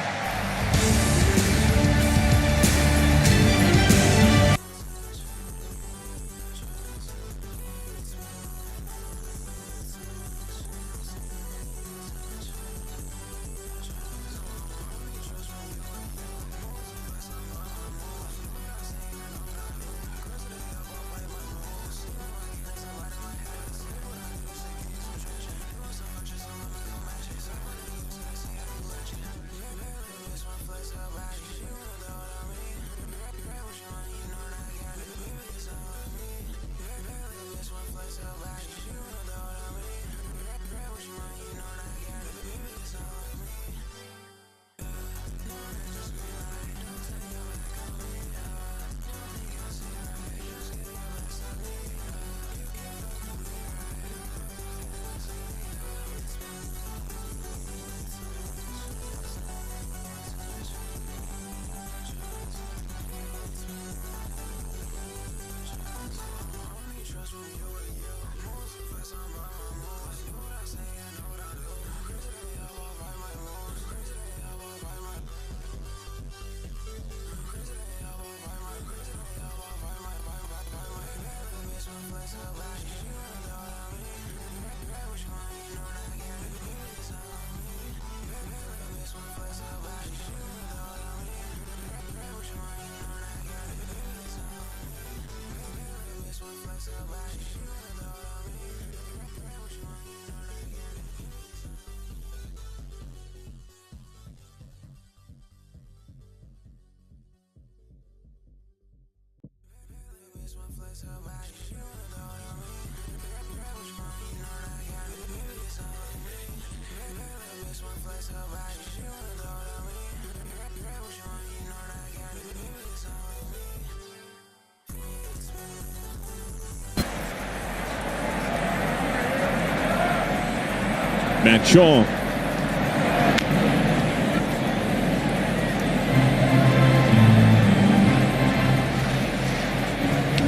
Speaker 1: Matt Shaw.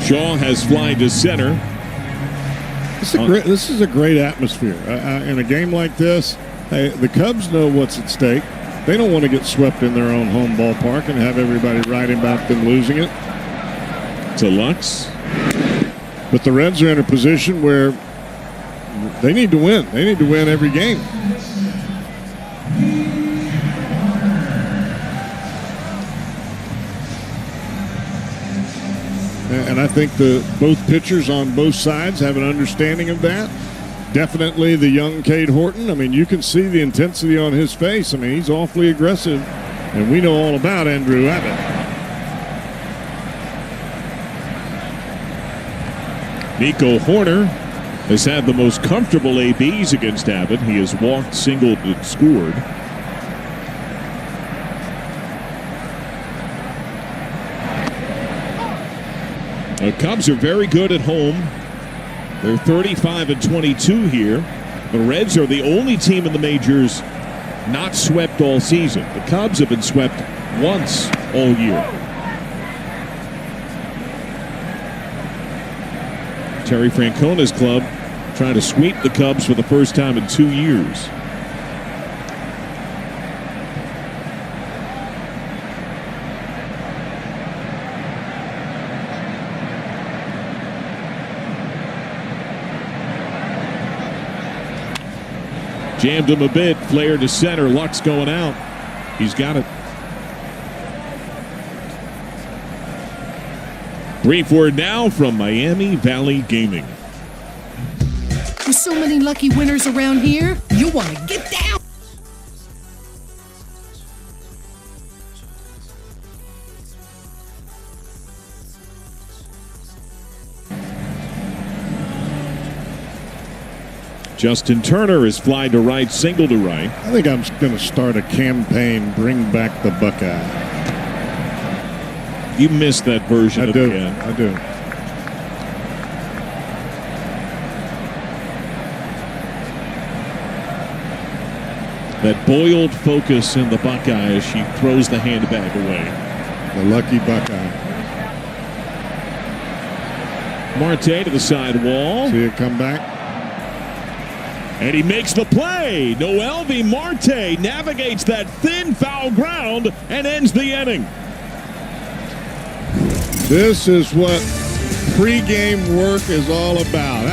Speaker 1: Shaw has fly to center.
Speaker 2: This is a great atmosphere. In a game like this, the Cubs know what's at stake. They don't want to get swept in their own home ballpark and have everybody writing about them losing it.
Speaker 1: To Lux.
Speaker 2: But the Reds are in a position where they need to win. They need to win every game. And I think both pitchers on both sides have an understanding of that. Definitely the young Cade Horton. I mean, you can see the intensity on his face. I mean, he's awfully aggressive. And we know all about Andrew Abbott.
Speaker 1: Nico Horner has had the most comfortable ABs against Abbott. He has walked, singled, and scored. The Cubs are very good at home. They're 35-22 here. The Reds are the only team in the majors not swept all season. The Cubs have been swept once all year. Terry Francona's club trying to sweep the Cubs for the first time in 2 years. Jammed him a bit, flare to center, Lux going out. He's got it. 3-4 now from Miami Valley Gaming.
Speaker 5: With so many lucky winners around here, you want to get down.
Speaker 1: Justin Turner is fly to right, single to right.
Speaker 2: I think I'm going to start a campaign, bring back the Buckeye.
Speaker 1: You missed that version of the end.
Speaker 2: I do.
Speaker 1: That boiled focus in the Buckeye as she throws the handbag away.
Speaker 2: The lucky Buckeye.
Speaker 1: Marte to the side wall.
Speaker 2: See it come back.
Speaker 1: And he makes the play. Noelvi Marte navigates that thin foul ground and ends the inning.
Speaker 2: This is what pregame work is all about.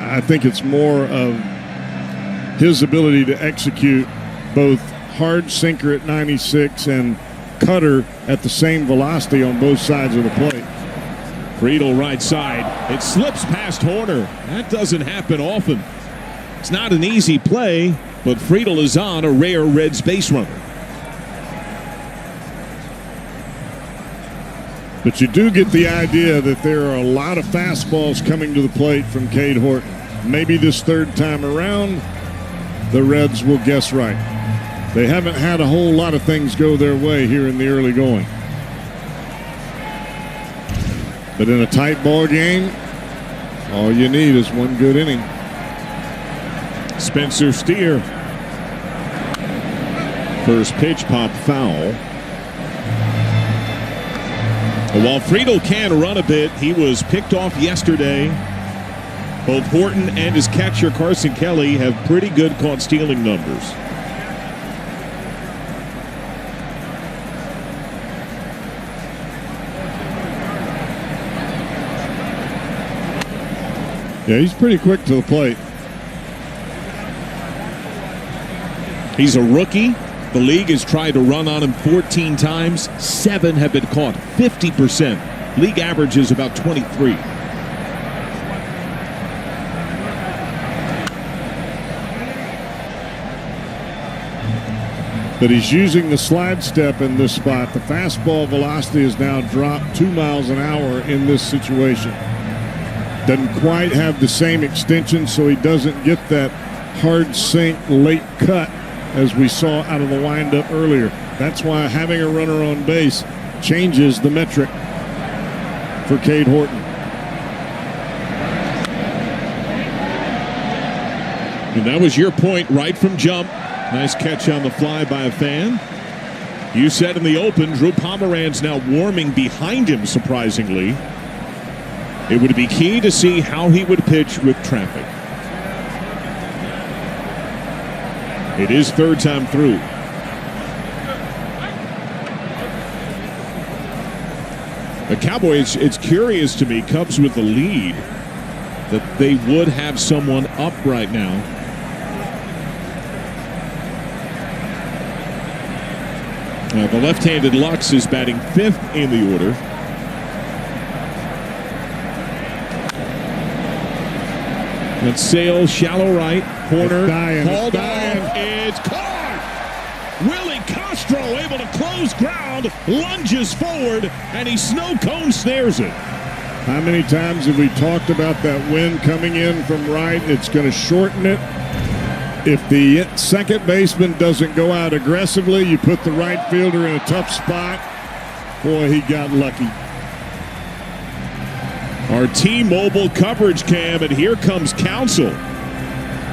Speaker 2: I think it's more of his ability to execute both hard sinker at 96 and cutter at the same velocity on both sides of the plate.
Speaker 1: Friedel right side. It slips past Horner. That doesn't happen often. It's not an easy play, but Friedel is on a rare Reds base runner.
Speaker 2: But you do get the idea that there are a lot of fastballs coming to the plate from Cade Horton. Maybe this third time around, the Reds will guess right. They haven't had a whole lot of things go their way here in the early going. But in a tight ball game, all you need is one good inning.
Speaker 1: Spencer Steer. First pitch pop foul. While Friedel can run a bit, he was picked off yesterday. Both Horton and his catcher Carson Kelly have pretty good caught stealing numbers.
Speaker 2: Yeah, he's pretty quick to the plate.
Speaker 1: He's a rookie. The league has tried to run on him 14 times. 7 have been caught, 50%. League average is about 23.
Speaker 2: But he's using the slide step in this spot. The fastball velocity has now dropped 2 miles an hour in this situation. Doesn't quite have the same extension, so he doesn't get that hard sink late cut as we saw out of the windup earlier. That's why having a runner on base changes the metric for Cade Horton.
Speaker 1: And that was your point right from jump. Nice catch on the fly by a fan. You said in the open, Drew Pomeranz now warming behind him, surprisingly. It would be key to see how he would pitch with traffic. It is third time through. The Cowboys, it's curious to me, Cubs with the lead, that they would have someone up right now. The left-handed Lux is batting 5th in the order. That's Sale, shallow right. Corner, hauled off. It's caught! Willie Castro able to close ground, lunges forward, and he snow cone snares it.
Speaker 2: How many times have we talked about that wind coming in from right? It's going to shorten it. If the second baseman doesn't go out aggressively, you put the right fielder in a tough spot. Boy, he got lucky.
Speaker 1: Our T-Mobile coverage cam, and here comes Counsell.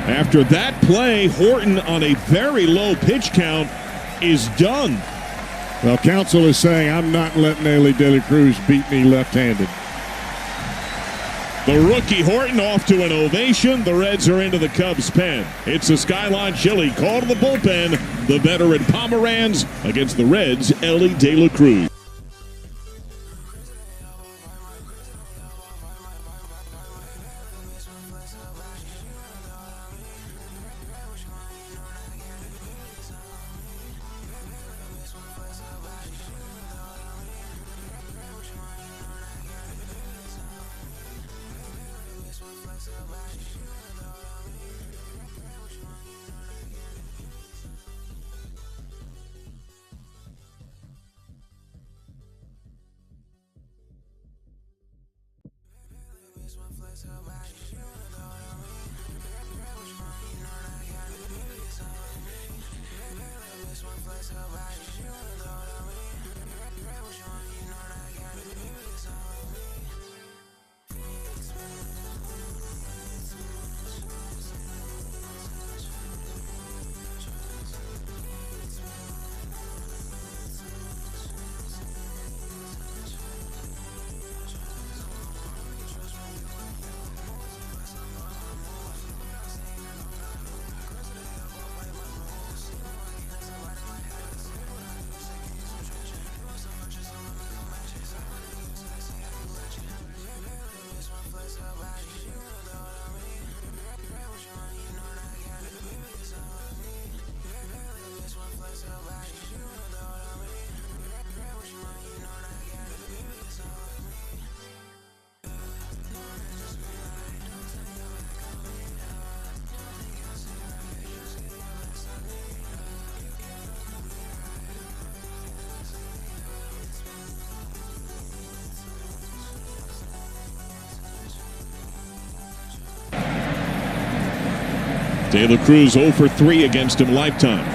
Speaker 1: After that play, Horton on a very low pitch count is done.
Speaker 2: Well, Counsell is saying, I'm not letting Ellie De La Cruz beat me left-handed.
Speaker 1: The rookie Horton off to an ovation. The Reds are into the Cubs' pen. It's a Skyline Chili call to the bullpen. The veteran Pomeranz against the Reds' Ellie De La Cruz. De La Cruz 0 for 3 against him lifetime.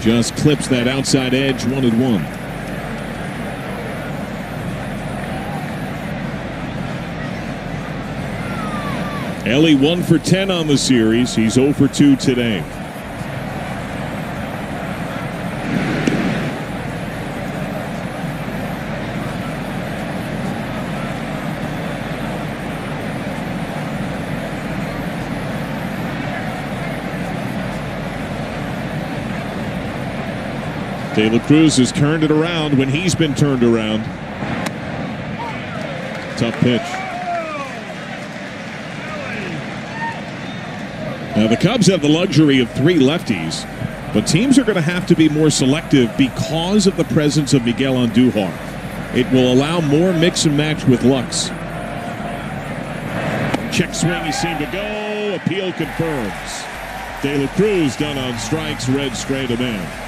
Speaker 1: Just clips that outside edge, 1-1. Ellie 1 for 10 on the series. He's 0 for 2 today. De La Cruz has turned it around when he's been turned around. Tough pitch. Now the Cubs have the luxury of 3 lefties, but teams are going to have to be more selective because of the presence of Miguel Andujar. It will allow more mix and match with Lux. Check swing, he seemed to go. Appeal confirms. De La Cruz done on strikes, red straight a man.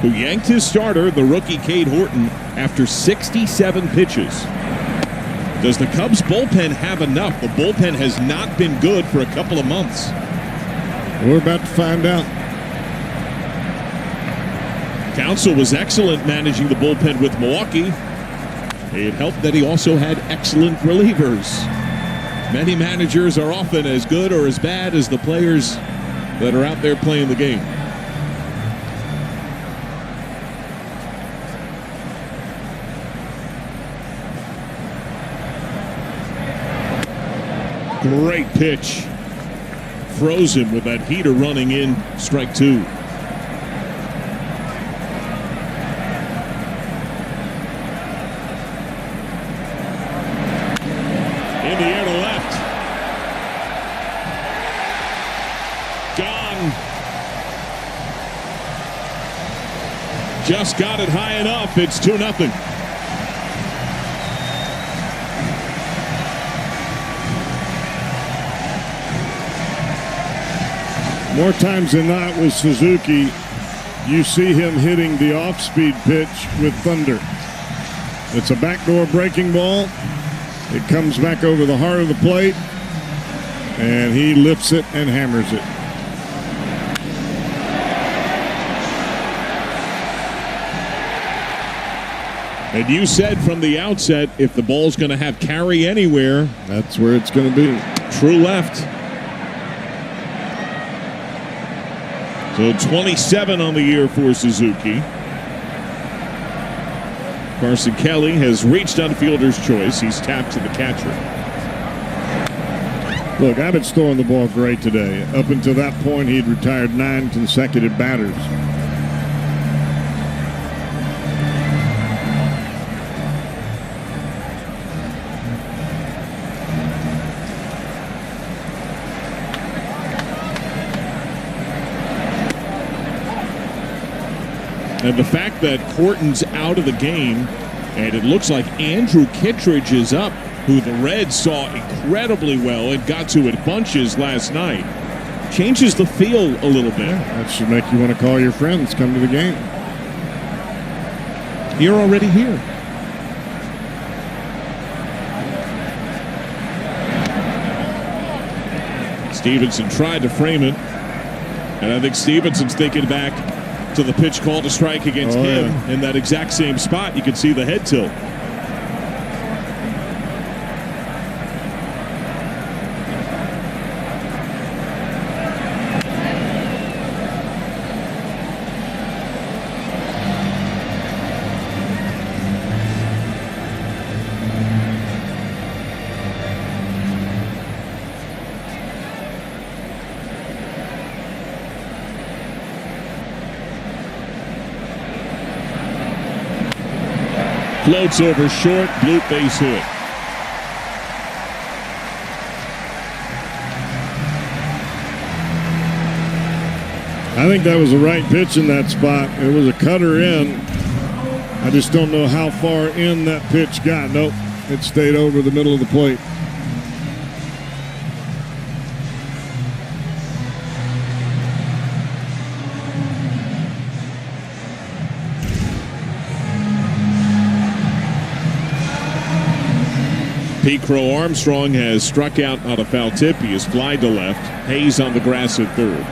Speaker 1: Who yanked his starter, the rookie Cade Horton, after 67 pitches. Does the Cubs bullpen have enough? The bullpen has not been good for a couple of months.
Speaker 2: We're about to find out.
Speaker 1: Counsell was excellent managing the bullpen with Milwaukee. It helped that he also had excellent relievers. Many managers are often as good or as bad as the players that are out there playing the game. Great pitch. Froze him with that heater running in, strike 2. In the air to left. Gone. Just got it high enough. It's 2-0.
Speaker 2: More times than not with Suzuki, you see him hitting the off-speed pitch with thunder. It's a backdoor breaking ball. It comes back over the heart of the plate, and he lifts it and hammers it.
Speaker 1: And you said from the outset, if the ball's going to have carry anywhere,
Speaker 2: that's where it's going to be.
Speaker 1: True left. So 27 on the year for Suzuki. Carson Kelly has reached on fielder's choice. He's tapped to the catcher.
Speaker 2: Look, Abbott's throwing the ball great today. Up until that point, he'd retired 9 consecutive batters.
Speaker 1: And the fact that Corton's out of the game, and it looks like Andrew Kittredge is up, who the Reds saw incredibly well and got to at bunches last night, changes the feel a little bit.
Speaker 2: That should make you want to call your friends, come to the game.
Speaker 1: You're already here. Stevenson tried to frame it, and I think Stevenson's thinking back to the pitch called to strike against him in that exact same spot. You can see the head tilt. Floats over short, bloop base hit.
Speaker 2: I think that was the right pitch in that spot. It was a cutter in. I just don't know how far in that pitch got. Nope, it stayed over the middle of the plate.
Speaker 1: Pete Crow Armstrong has struck out on a foul tip. He has flied to left. Hayes on the grass at third.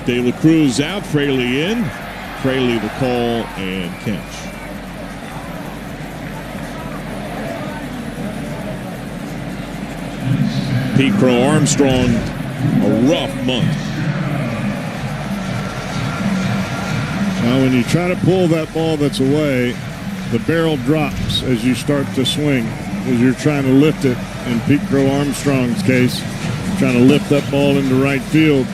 Speaker 1: De La Cruz out, Fraley in. Fraley the call and catch. Pete Crow Armstrong, a rough month.
Speaker 2: Now, when you try to pull that ball that's away, the barrel drops as you start to swing, as you're trying to lift it. In Pete Crow Armstrong's case, trying to lift that ball into right field.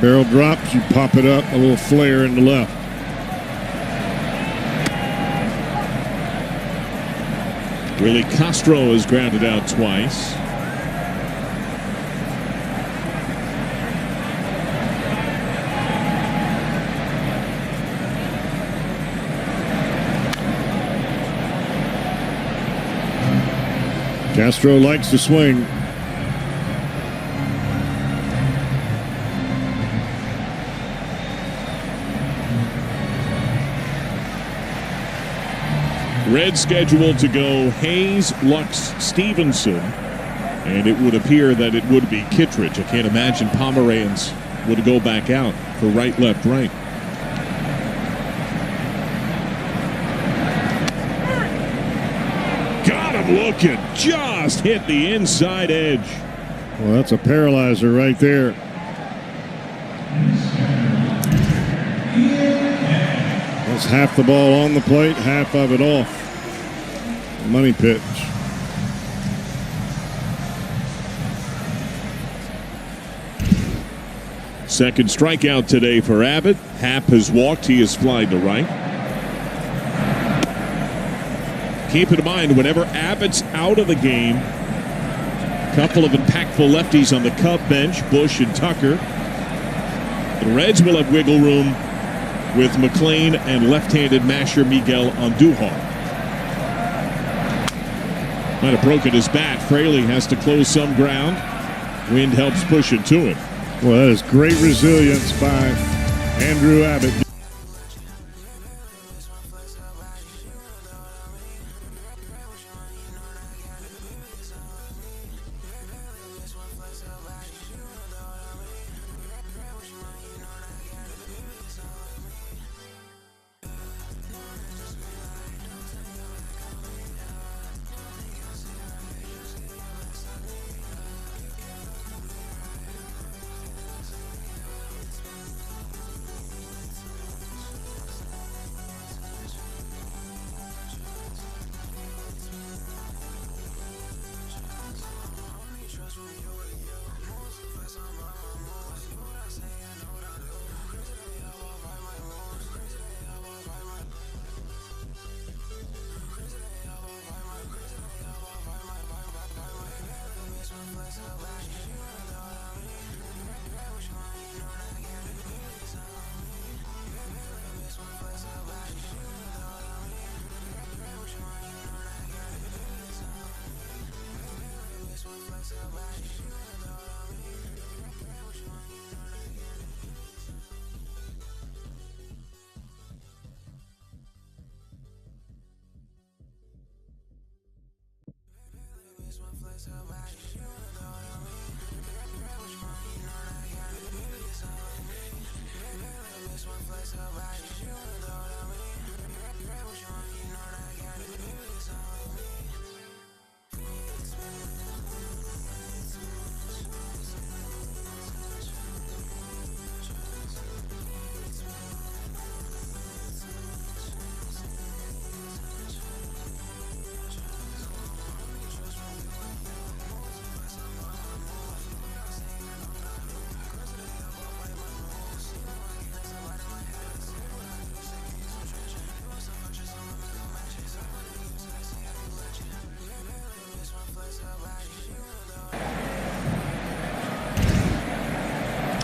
Speaker 2: Barrel drops, you pop it up, a little flare in the left.
Speaker 1: Willie Castro has grounded out twice.
Speaker 2: Castro likes to swing.
Speaker 1: Red scheduled to go Hayes, Lux, Stevenson, and it would appear that it would be Kittredge. I can't imagine Pomeranz would go back out for right, left, right. Got him looking, just hit the inside edge.
Speaker 2: Well, that's a paralyzer right there. That's half the ball on the plate, half of it off. Money pitch.
Speaker 1: Second strikeout today for Abbott. Happ has walked. He has flied to right. Keep in mind, whenever Abbott's out of the game, a couple of impactful lefties on the Cub bench, Bush and Tucker. The Reds will have wiggle room with McLean and left-handed masher Miguel Andujar. Might have broken his bat. Fraley has to close some ground. Wind helps push it to him.
Speaker 2: Well, that is great resilience by Andrew Abbott.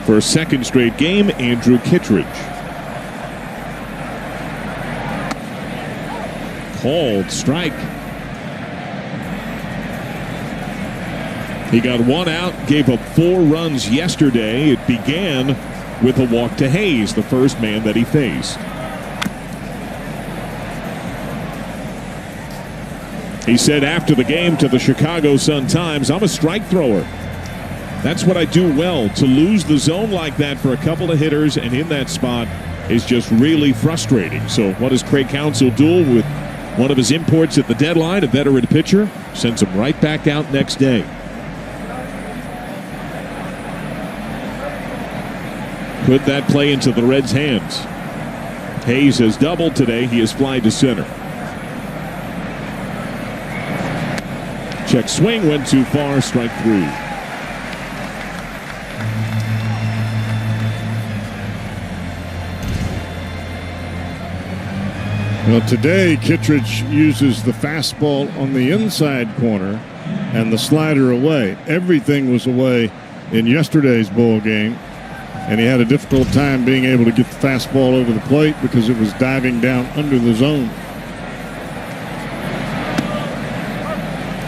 Speaker 1: For a second straight game, Andrew Kittredge. Called strike. He got one out, gave up 4 runs yesterday. It began with a walk to Hayes, the first man that he faced. He said after the game to the Chicago Sun-Times, "I'm a strike thrower. That's what I do well. To lose the zone like that for a couple of hitters and in that spot is just really frustrating." So what does Craig Counsell do with one of his imports at the deadline, a veteran pitcher? Sends him right back out next day. Put that play into the Reds' hands. Hayes has doubled today. He has flied to center. Check swing, went too far, strike 3.
Speaker 2: Well, today, Kittredge uses the fastball on the inside corner and the slider away. Everything was away in yesterday's ball game, and he had a difficult time being able to get the fastball over the plate because it was diving down under the zone.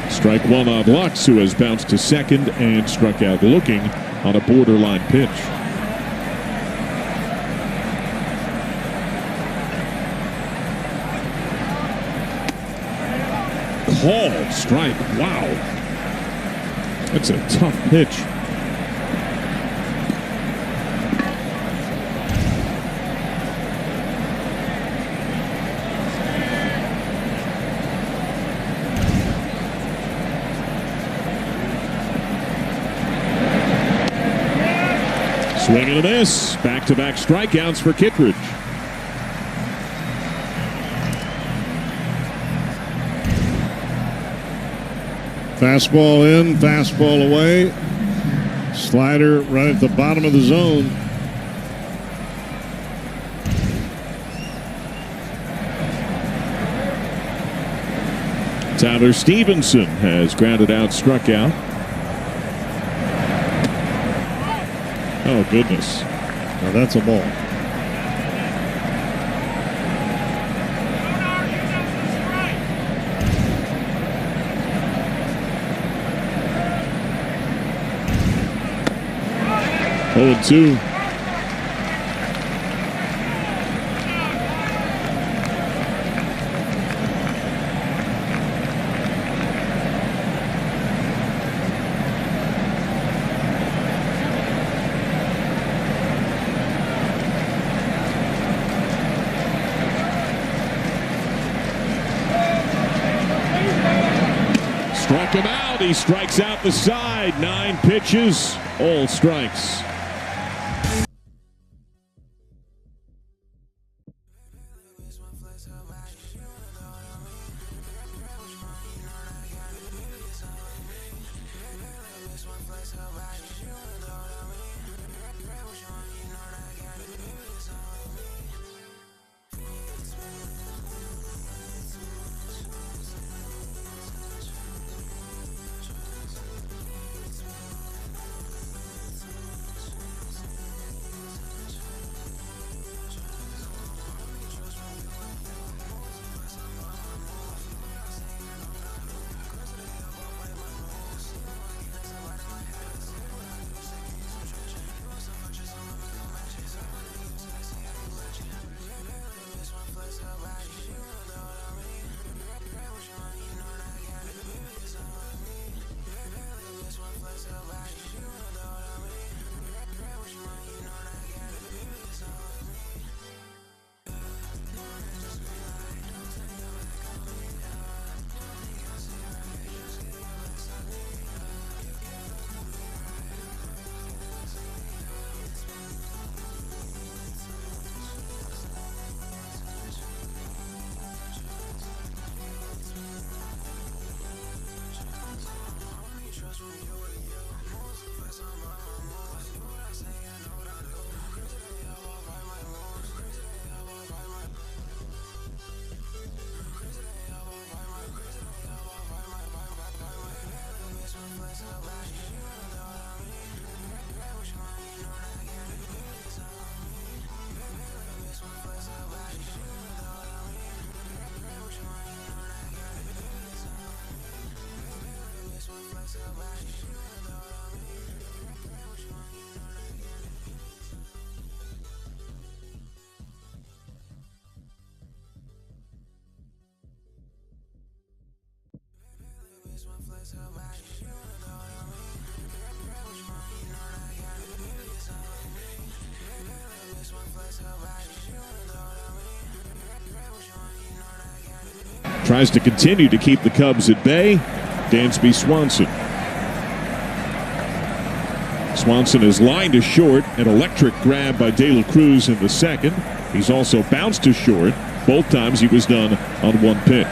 Speaker 1: Strike 1 on Lux, who has bounced to second and struck out looking on a borderline pitch. Called strike. Wow. That's a tough pitch. Swing and a miss. Back-to-back strikeouts for Kittredge.
Speaker 2: Fastball in, fastball away. Slider right at the bottom of the zone.
Speaker 1: Tyler Stevenson has grounded out, struck out. Oh, goodness.
Speaker 2: Now that's a ball.
Speaker 1: Oh, 2. Struck him out. He strikes out the side. 9 pitches, all strikes. Tries to continue to keep the Cubs at bay. Dansby Swanson. Swanson is lined to short. An electric grab by De La Cruz in the second. He's also bounced to short. Both times he was done on one pitch.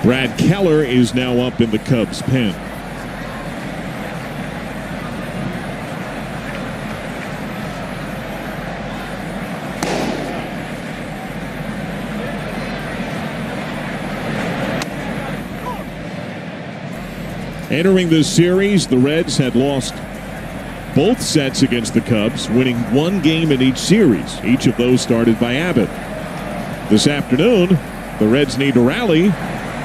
Speaker 1: Brad Keller is now up in the Cubs' pen. Entering this series, the Reds had lost both sets against the Cubs, winning one game in each series. Each of those started by Abbott. This afternoon, the Reds need to rally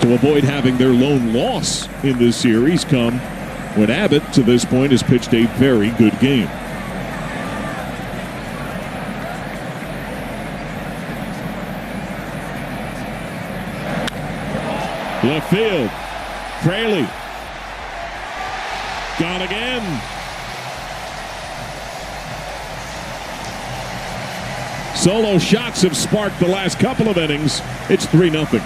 Speaker 1: to avoid having their lone loss in this series come when Abbott, to this point, has pitched a very good game. Left field. Fraley. Gone again. Solo shots have sparked the last couple of innings. It's 3-0.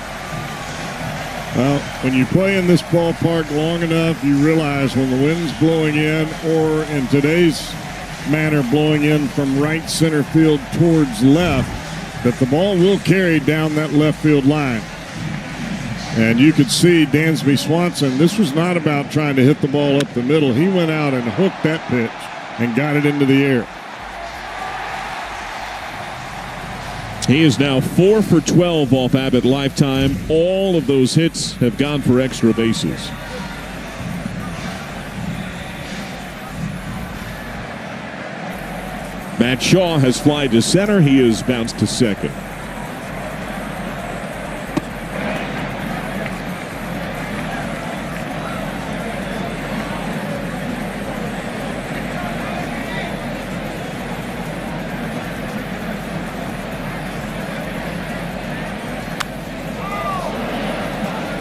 Speaker 2: Well, when you play in this ballpark long enough, you realize when the wind's blowing in, or in today's manner, blowing in from right center field towards left, that the ball will carry down that left field line. And you could see Dansby Swanson, this was not about trying to hit the ball up the middle. He went out and hooked that pitch and got it into the air.
Speaker 1: He is now 4 for 12 off Abbott lifetime. All of those hits have gone for extra bases. Matt Shaw has flied to center. He is bounced to second.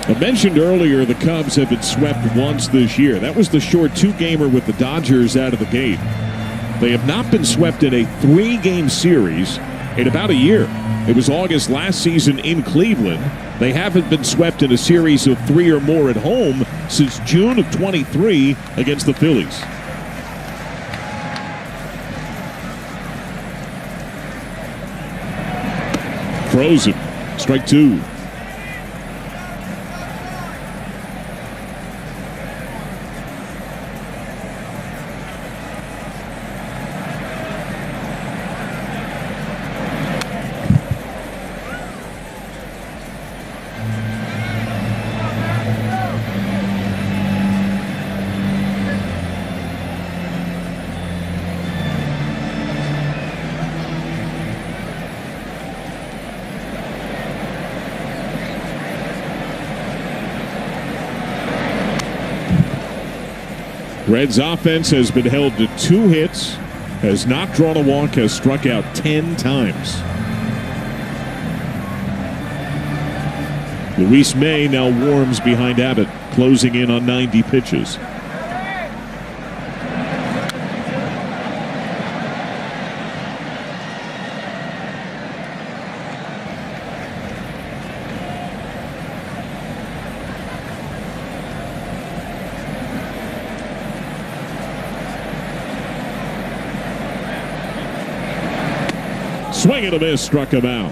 Speaker 1: I mentioned earlier the Cubs have been swept once this year. That was the short two-gamer with the Dodgers out of the gate. They have not been swept in a 3-game series in about a year. It was August last season in Cleveland. They haven't been swept in a series of 3 or more at home since June of 23 against the Phillies. Frozen. Strike 2. Reds offense has been held to 2 hits, has not drawn a walk, has struck out 10 times. Luis May now warms behind Abbott, closing in on 90 pitches. Swing and a miss, struck him out.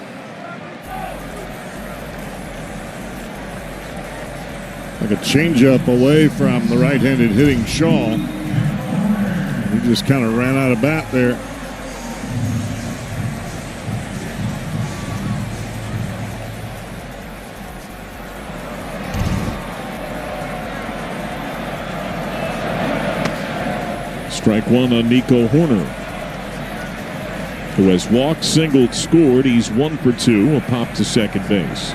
Speaker 2: Like a changeup away from the right-handed hitting Shaw. He just kind of ran out of bat there.
Speaker 1: Strike one on Nico Horner, who has walked, singled, scored. He's 1 for 2, a pop to second base.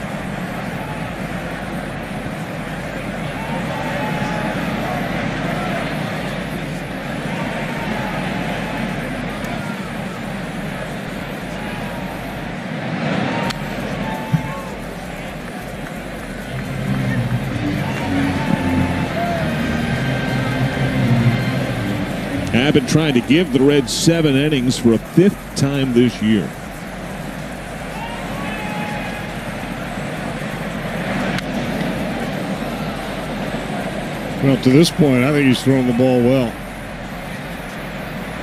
Speaker 1: Abbott trying to give the Reds 7 innings for a 5th time this year.
Speaker 2: Well, to this point, I think he's throwing the ball well.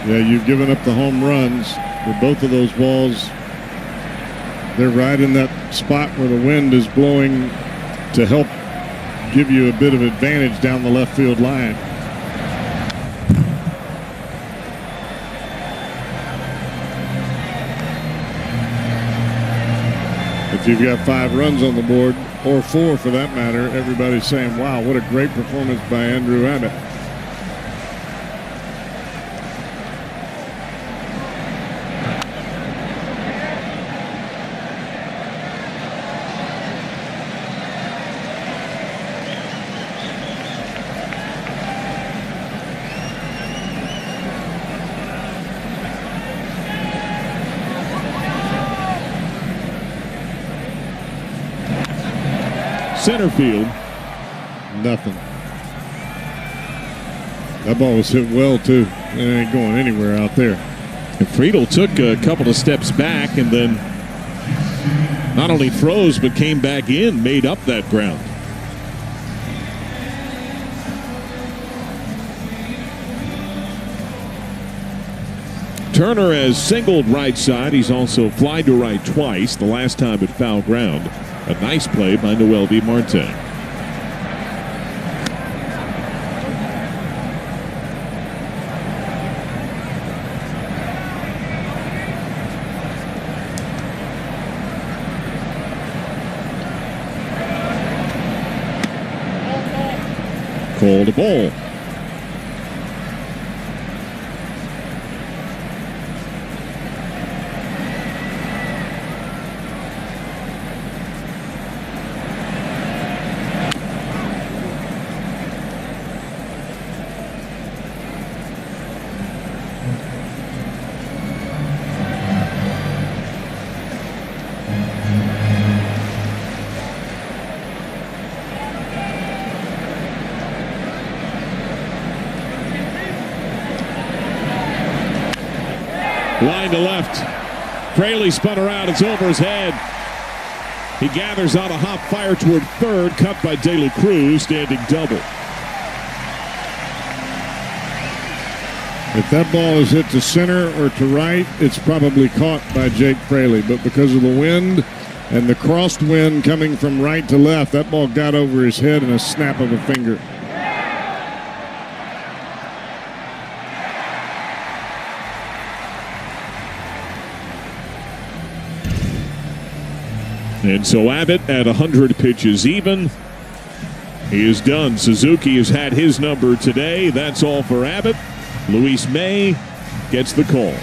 Speaker 2: Yeah, you've given up the home runs with both of those balls. They're right in that spot where the wind is blowing to help give you a bit of advantage down the left field line. If you've got 5 runs on the board, or 4 for that matter, everybody's saying, wow, what a great performance by Andrew Abbott.
Speaker 1: Center field.
Speaker 2: Nothing. That ball was hit well, too. It ain't going anywhere out there.
Speaker 1: And Friedel took a couple of steps back and then not only froze but came back in, made up that ground. Turner has singled right side. He's also flied to right twice, the last time at foul ground. A nice play by Noel V. Marte. Called a ball. Line to left. Fraley spun around. It's over his head. He gathers on a hop fire toward third. Cut by De La Cruz. Standing double.
Speaker 2: If that ball is hit to center or to right, it's probably caught by Jake Fraley. But because of the wind and the crossed wind coming from right to left, that ball got over his head in a snap of a finger.
Speaker 1: And so Abbott at 100 pitches even. He is done. Suzuki has had his number today. That's all for Abbott. Luis May gets the call.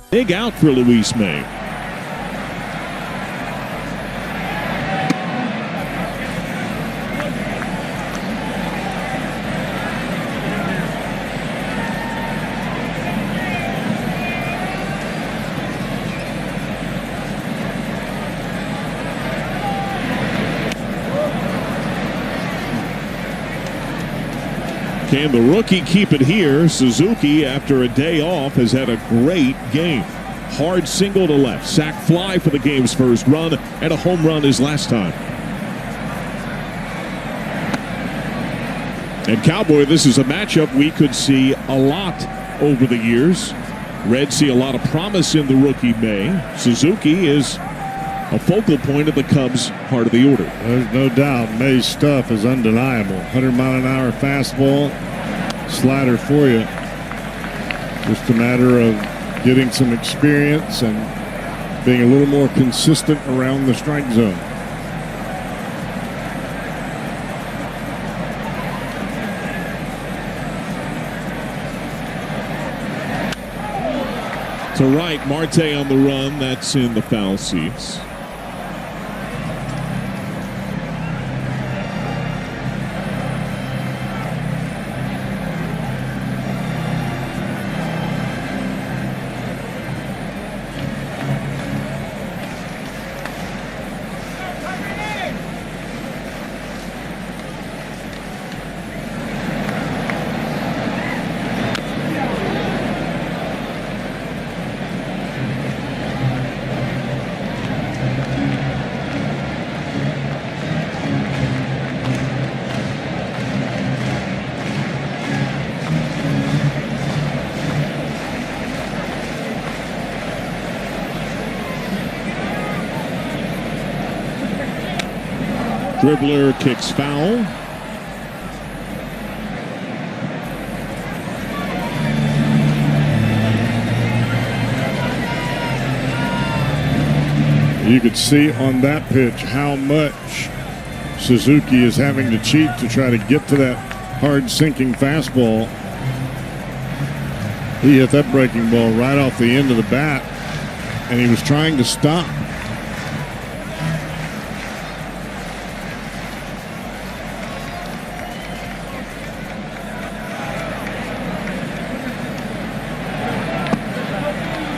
Speaker 1: Big out for Luis May. Can the rookie keep it here? Suzuki, after a day off, has had a great game. Hard single to left, sac fly for the game's first run, and a home run his last time. And Cowboy, this is a matchup we could see a lot over the years. Reds see a lot of promise in the rookie May. Suzuki is a focal point of the Cubs' heart of the order.
Speaker 2: There's no doubt May's stuff is undeniable. 100-mile-an-hour fastball, slider for you. Just a matter of getting some experience and being a little more consistent around the strike zone.
Speaker 1: To right, Marte on the run. That's in the foul seats. Dribbler kicks foul.
Speaker 2: You could see on that pitch how much Suzuki is having to cheat to try to get to that hard sinking fastball. He hit that breaking ball right off the end of the bat, and he was trying to stop.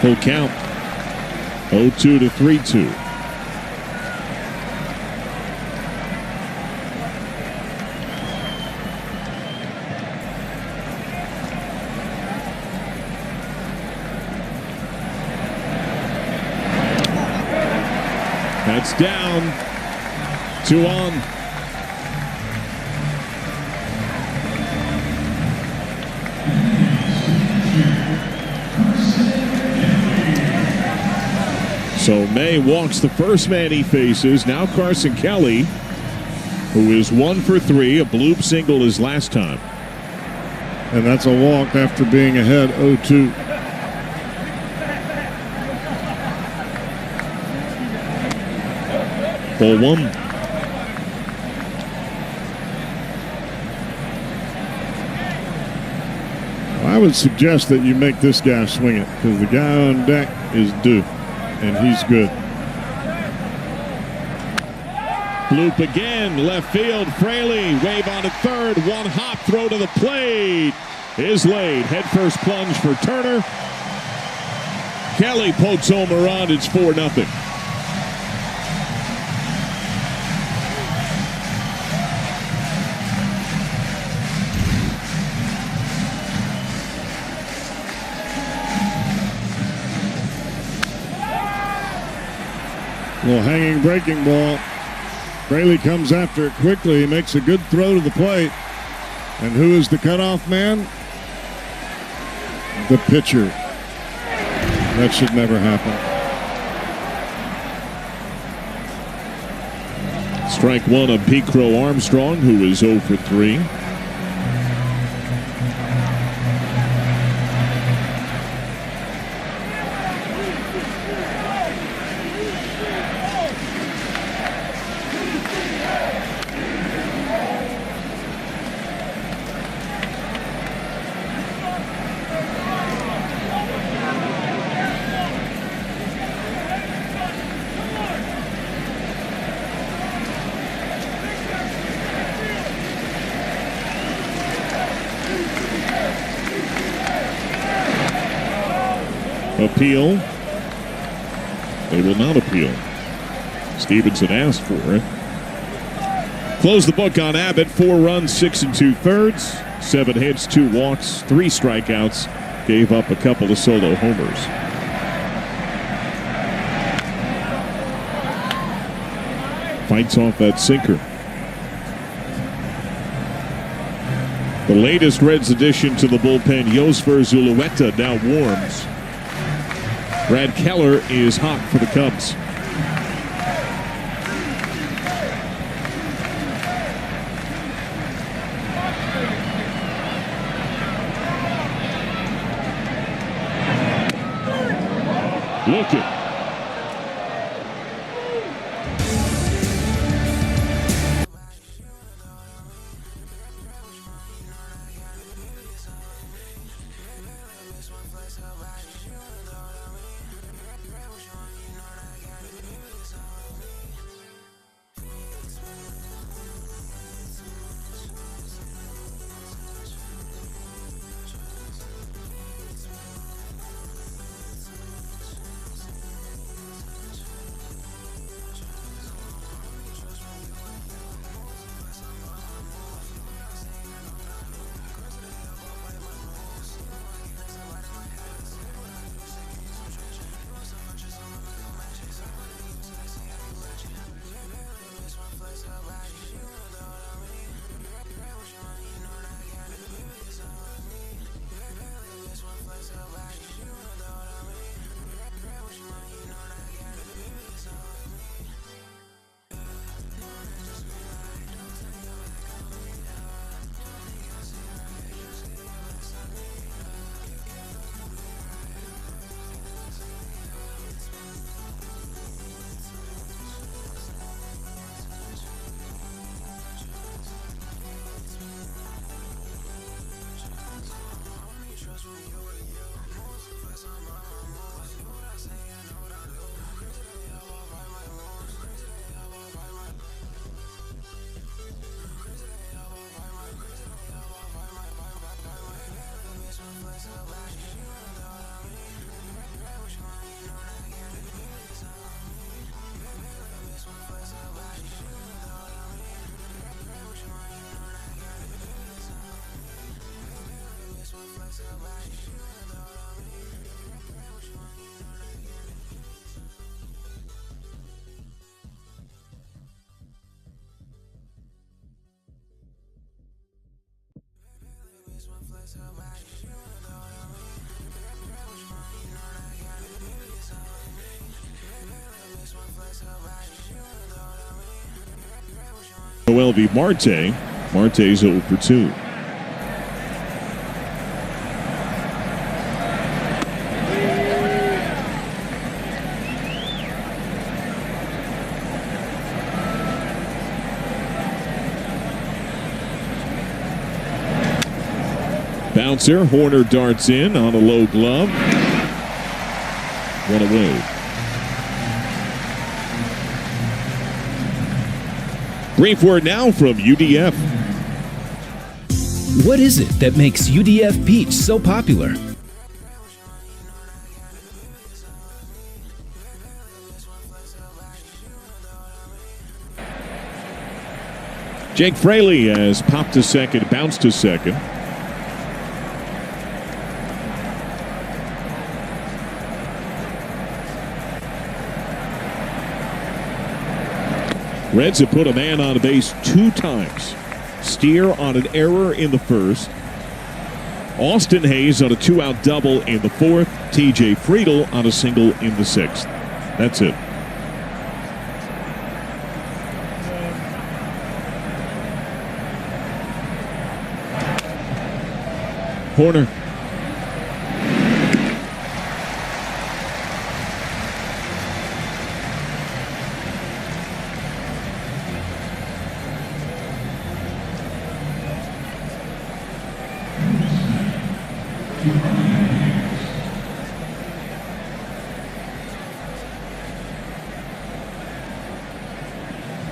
Speaker 1: Full count. 0-2 to 3-2. That's down. 2 on. So May walks the first man he faces. Now Carson Kelly, who is 1 for 3, a bloop single his last time.
Speaker 2: And that's a walk after being ahead 0-2.
Speaker 1: Ball 1.
Speaker 2: I would suggest that you make this guy swing it, because the guy on deck is due. And he's good.
Speaker 1: Bloop again, left field. Fraley, wave on to third. One hop throw to the plate is laid. Head first plunge for Turner. Kelly pokes home a run. It's 4-0.
Speaker 2: Little hanging breaking ball. Fraley comes after it quickly. He makes a good throw to the plate. And who is the cutoff man? The pitcher. That should never happen.
Speaker 1: Strike 1 on Pete Crow Armstrong, who is 0 for 3. appeal. They will not appeal. Stevenson asked for it. Close the book on Abbott. 4 runs, 6 2/3, 7 hits, 2 walks, 3 strikeouts. Gave up a couple of solo homers. Fights off that sinker. The latest Reds addition to the bullpen, Yosfer Zulueta, now warms. Brad Keller is hot for the Cubs. Looking. LV Marte. Marte's 0 for 2. Bouncer, Horner darts in on a low glove. 1 away. Brief word now from UDF.
Speaker 6: What is it that makes UDF Peach so popular?
Speaker 1: Jake Fraley has popped to second, bounced to second. Reds have put a man on base 2 times. Steer on an error in the first. Austin Hayes on a 2-out double in the 4th. TJ Friedel on a single in the 6th. That's it. Horner.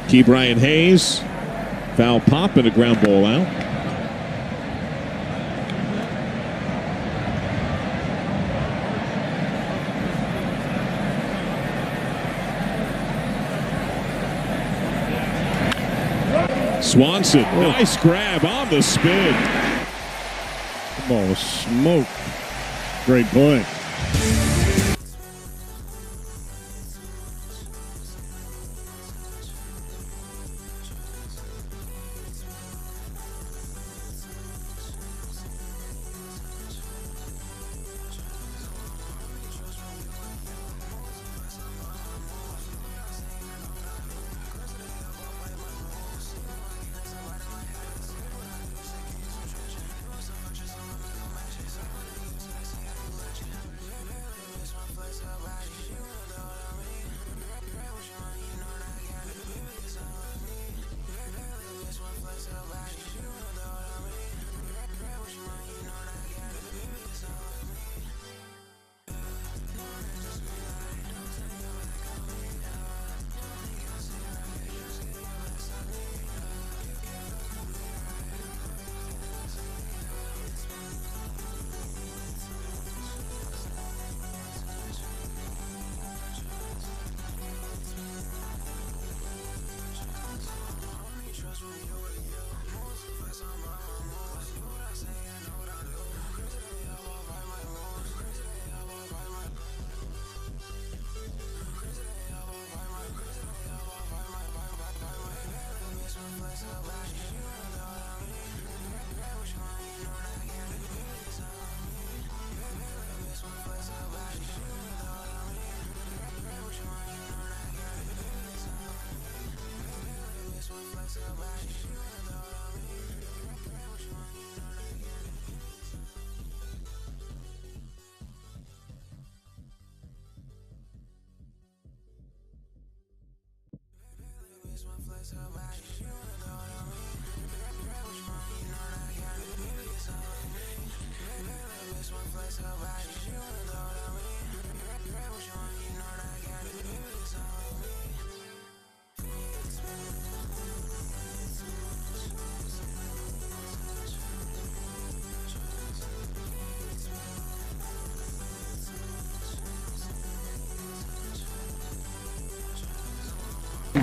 Speaker 1: Key Brian Hayes, foul pop and a ground ball out. Swanson, nice grab on the spin.
Speaker 2: The ball was smoked. Great play.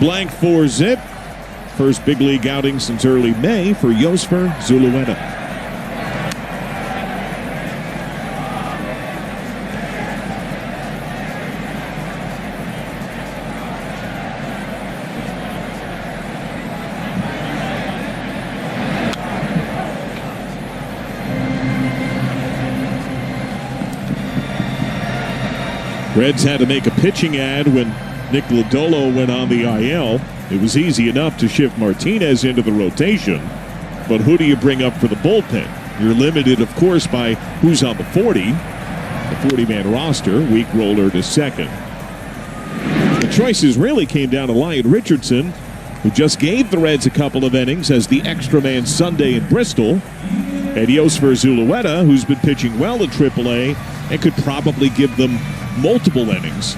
Speaker 1: Blank for Zip. First big league outing since early May for Josper Zulueta. Reds had to make a pitching ad when Nick Lodolo went on the IL. It was easy enough to shift Martinez into the rotation, but who do you bring up for the bullpen? You're limited, of course, by who's on the 40. The 40-man roster, weak roller to second. The choices really came down to Lyon Richardson, who just gave the Reds a couple of innings as the extra man Sunday in Bristol, and Josper Zulueta, who's been pitching well at AAA and could probably give them multiple innings.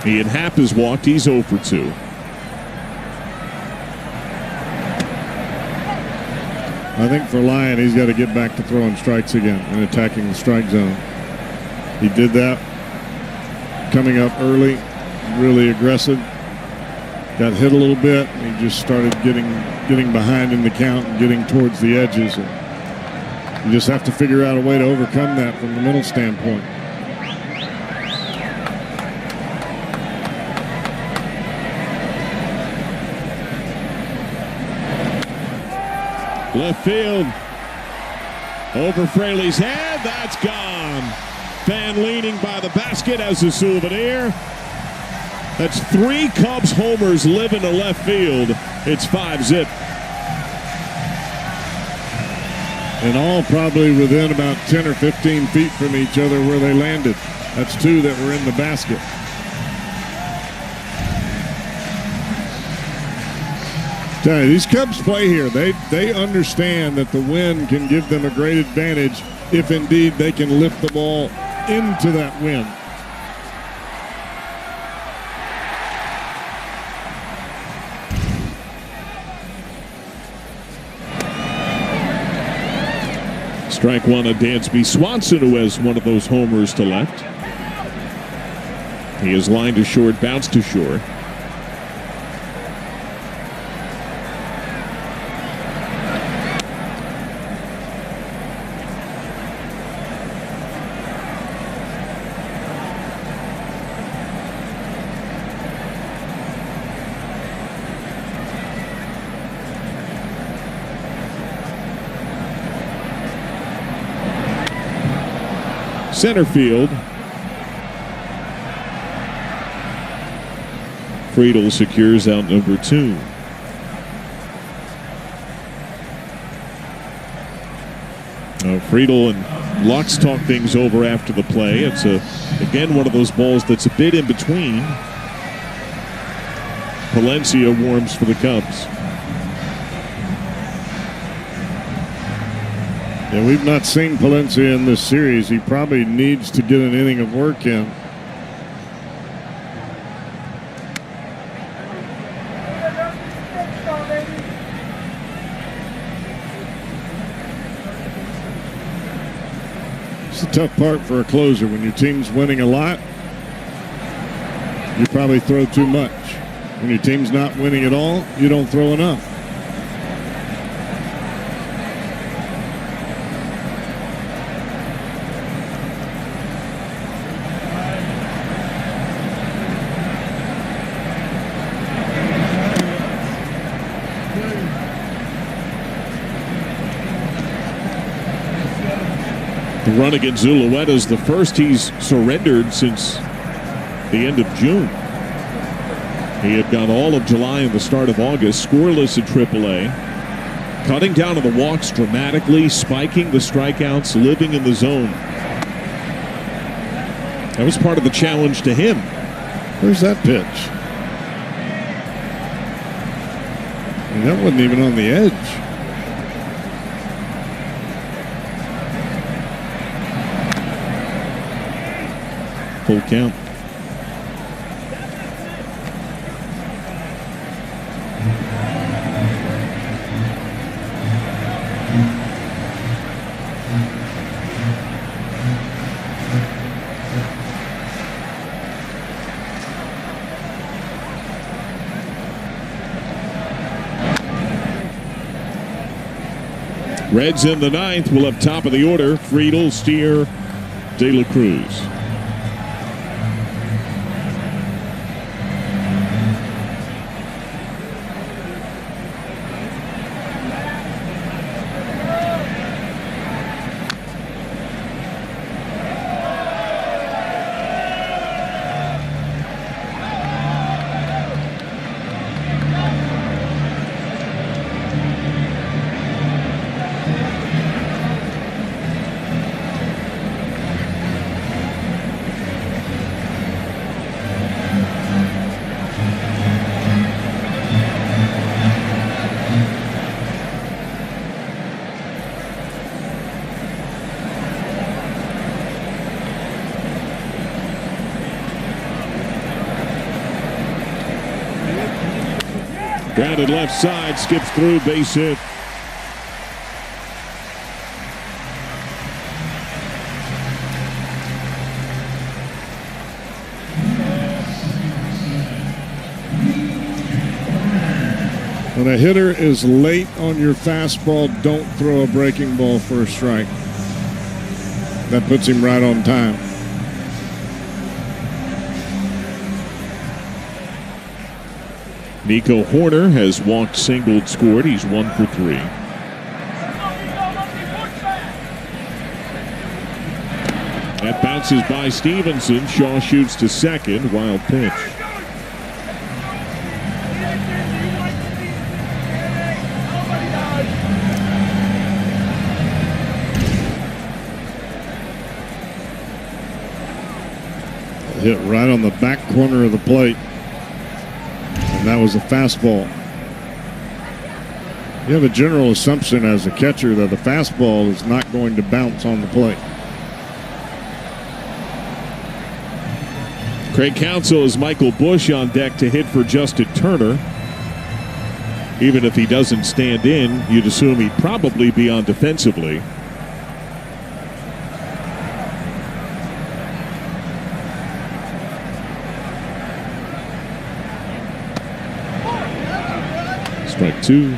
Speaker 1: Ian Happ has walked. He's 0 for 2.
Speaker 2: I think for Lyon, he's got to get back to throwing strikes again and attacking the strike zone. He did that coming up early, really aggressive. Got hit a little bit. And he just started getting behind in the count and getting towards the edges. And you just have to figure out a way to overcome that from the mental standpoint.
Speaker 1: Left field. Over Fraley's head. That's gone. Fan leaning by the basket as a souvenir. That's 3 Cubs homers living to left field. It's 5-zip.
Speaker 2: And all probably within about 10 or 15 feet from each other where they landed. That's 2 that were in the basket. Tell you, these Cubs play here. They understand that the wind can give them a great advantage if indeed they can lift the ball into that wind.
Speaker 1: Strike one on Dansby Swanson, who has one of those homers to left. He is lined to short, bounced to short. Center field. Friedel secures out number 2. Friedel and Lux talk things over after the play. It's again one of those balls that's a bit in between. Palencia warms for the Cubs.
Speaker 2: Yeah, we've not seen Palencia in this series. He probably needs to get an inning of work in. It's a tough part for a closer. When your team's winning a lot, you probably throw too much. When your team's not winning at all, you don't throw enough.
Speaker 1: The run against Zulueta is the first he's surrendered since the end of June. He had gone all of July and the start of August scoreless at AAA, cutting down on the walks dramatically, spiking the strikeouts, living in the zone. That was part of the challenge to him.
Speaker 2: Where's that pitch? And that wasn't even on the edge.
Speaker 1: Full count. Reds in the ninth will have top of the order. Friedel, Steer, De La Cruz. Grounded left side, skips through, base hit.
Speaker 2: When a hitter is late on your fastball, don't throw a breaking ball for a strike. That puts him right on time.
Speaker 1: Nico Horner has walked, singled, scored. He's 1 for 3. That bounces by Stevenson. Shaw shoots to second. Wild pitch.
Speaker 2: Hit right on the back corner of the plate. And that was a fastball. You have a general assumption as a catcher that the fastball is not going to bounce on the plate.
Speaker 1: Craig Counsell is Michael Busch on deck to hit for Justin Turner. Even if he doesn't stand in, you'd assume he'd probably be on defensively. Strike two.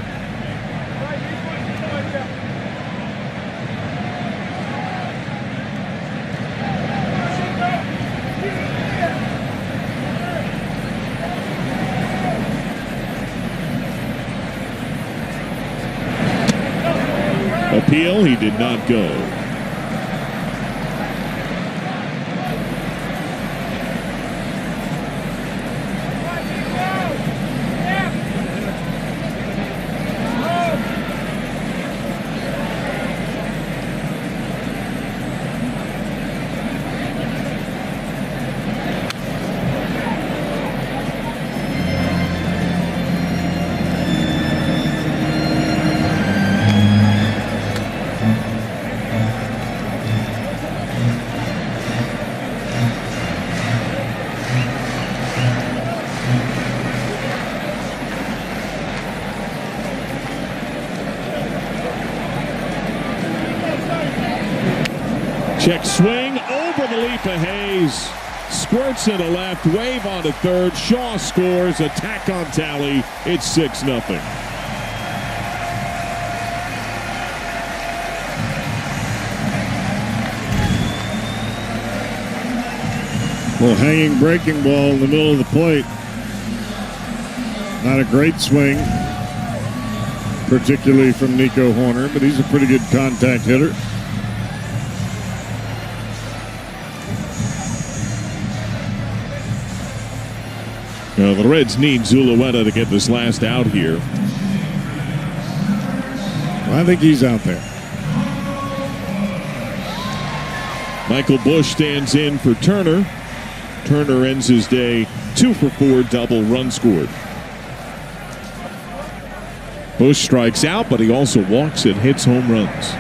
Speaker 1: Appeal, he did not go. Check swing over the leap of Hayes. Squirts into left, wave onto third. Shaw scores, attack on tally. It's 6-0.
Speaker 2: Well, hanging breaking ball in the middle of the plate. Not a great swing, particularly from Nico Hoerner, but he's a pretty good contact hitter.
Speaker 1: The Reds need Zulueta to get this last out here.
Speaker 2: Well, I think he's out there.
Speaker 1: Michael Busch stands in for Turner. Turner ends his day 2 for 4, double run scored. Busch strikes out, but he also walks and hits home runs.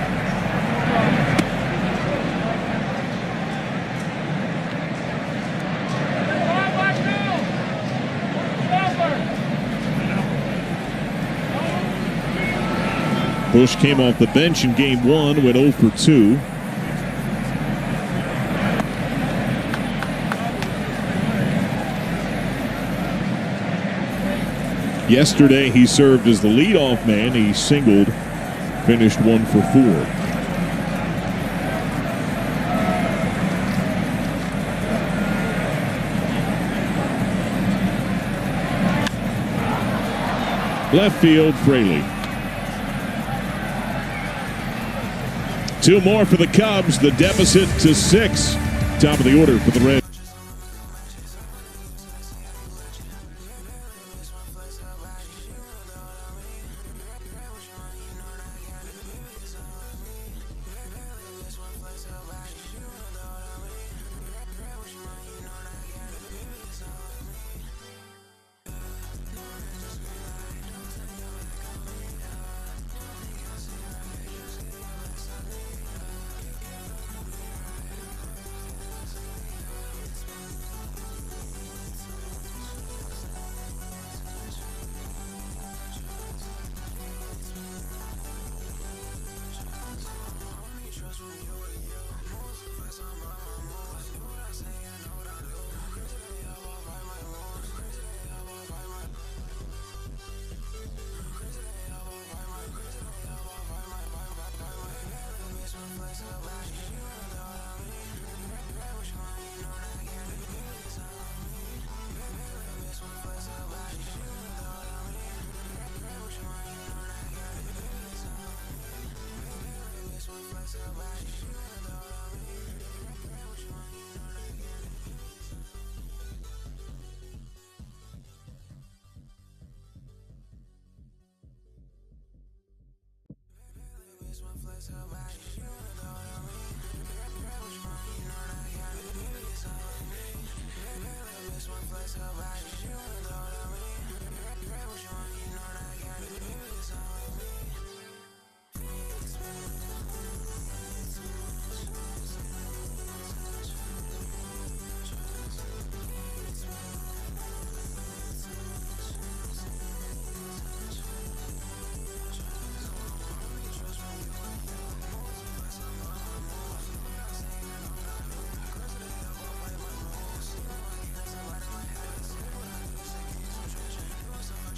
Speaker 1: Busch came off the bench in game 1, went 0 for 2. Yesterday, he served as the leadoff man. He singled, finished 1 for 4. Left field, Fraley. 2 more for the Cubs. The deficit to 6. Top of the order for the Reds.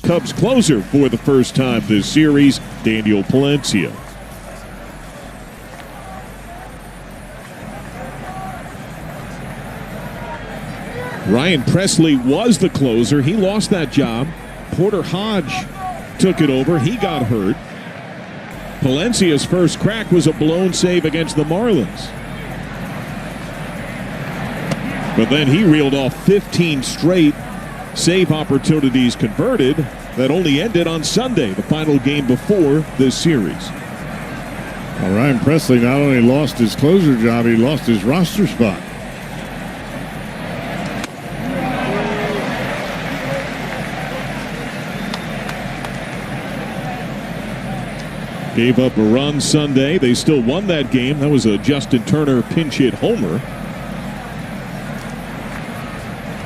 Speaker 1: Cubs closer for the first time this series, Daniel Palencia. Ryan Presley was the closer. He lost that job. Porter Hodge took it over. He got hurt. Palencia's first crack was a blown save against the Marlins. But then he reeled off 15 straight save opportunities converted that only ended on Sunday, the final game before this series.
Speaker 2: Well, Ryan Presley not only lost his closer job, he lost his roster spot.
Speaker 1: Gave up a run Sunday. They still won that game. That was a Justin Turner pinch hit homer.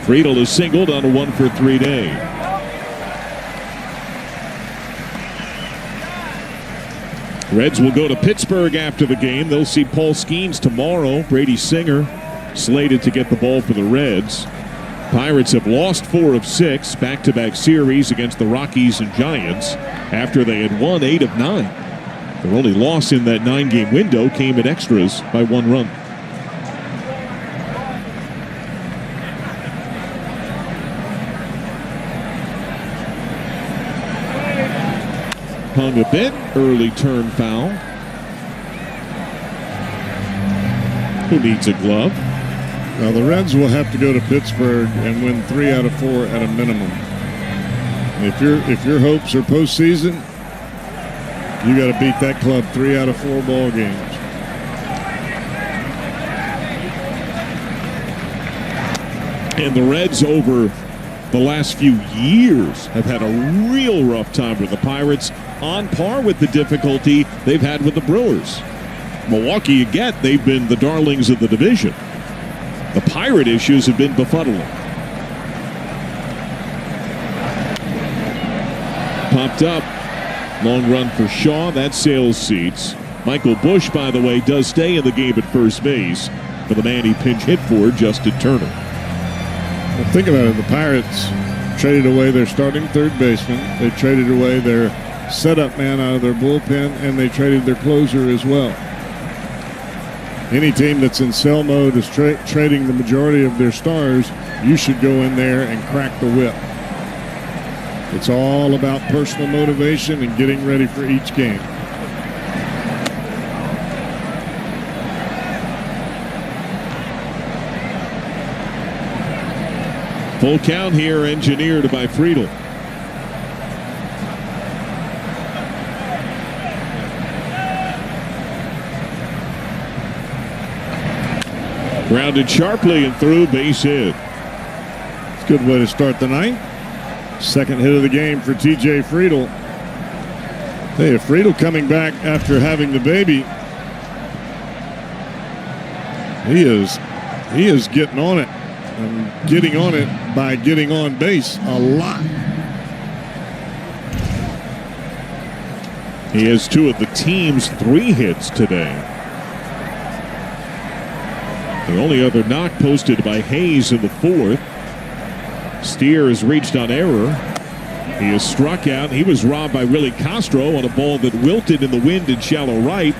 Speaker 1: Friedel is singled on a 1-for-3 day. Reds will go to Pittsburgh after the game. They'll see Paul Skeens tomorrow. Brady Singer slated to get the ball for the Reds. Pirates have lost 4 of 6 back-to-back series against the Rockies and Giants after they had won 8 of 9. Their only loss in that 9-game window came in extras by 1 run. Hung a bit, early turn foul. Who needs a glove?
Speaker 2: Now the Reds will have to go to Pittsburgh and win 3 out of 4 at a minimum. If your hopes are postseason, you got to beat that club 3 out of 4 ball games.
Speaker 1: And the Reds over the last few years have had a real rough time with the Pirates, on par with the difficulty they've had with the Brewers. Milwaukee, again, they've been the darlings of the division. The Pirate issues have been befuddling. Popped up. Long run for Shaw. That sails seats. Michael Busch, by the way, does stay in the game at first base for the man he pinch hit for, Justin Turner.
Speaker 2: Well, think about it. The Pirates traded away their starting third baseman. They traded away their setup man out of their bullpen, and they traded their closer as well. Any team that's in sell mode is trading the majority of their stars. You should go in there and crack the whip. It's all about personal motivation and getting ready for each game.
Speaker 1: Full count here, engineered by Friedel. Grounded sharply and through, base hit.
Speaker 2: It's a good way to start the night. Second hit of the game for TJ Friedel. Hey, if Friedel coming back after having the baby, he is getting on it. And getting on it by getting on base a lot.
Speaker 1: He has 2 of the team's 3 hits today. The only other knock posted by Hayes in the 4th. Steer has reached on error. He is struck out. He was robbed by Willie Castro on a ball that wilted in the wind in shallow right.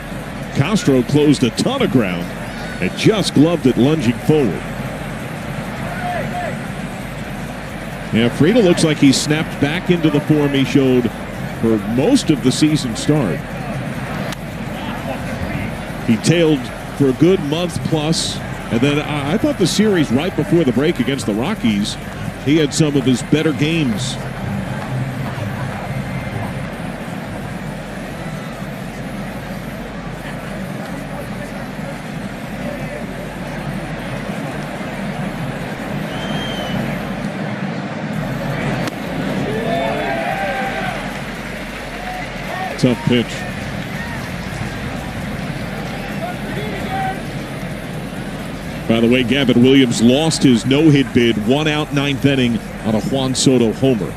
Speaker 1: Castro closed a ton of ground and just gloved it lunging forward. Yeah, Friedel looks like he snapped back into the form he showed for most of the season start. He tailed for a good month plus, and then I thought the series right before the break against the Rockies, he had some of his better games. Tough pitch. By the way, Gavin Williams lost his no-hit bid, 1 out, 9th inning on a Juan Soto homer.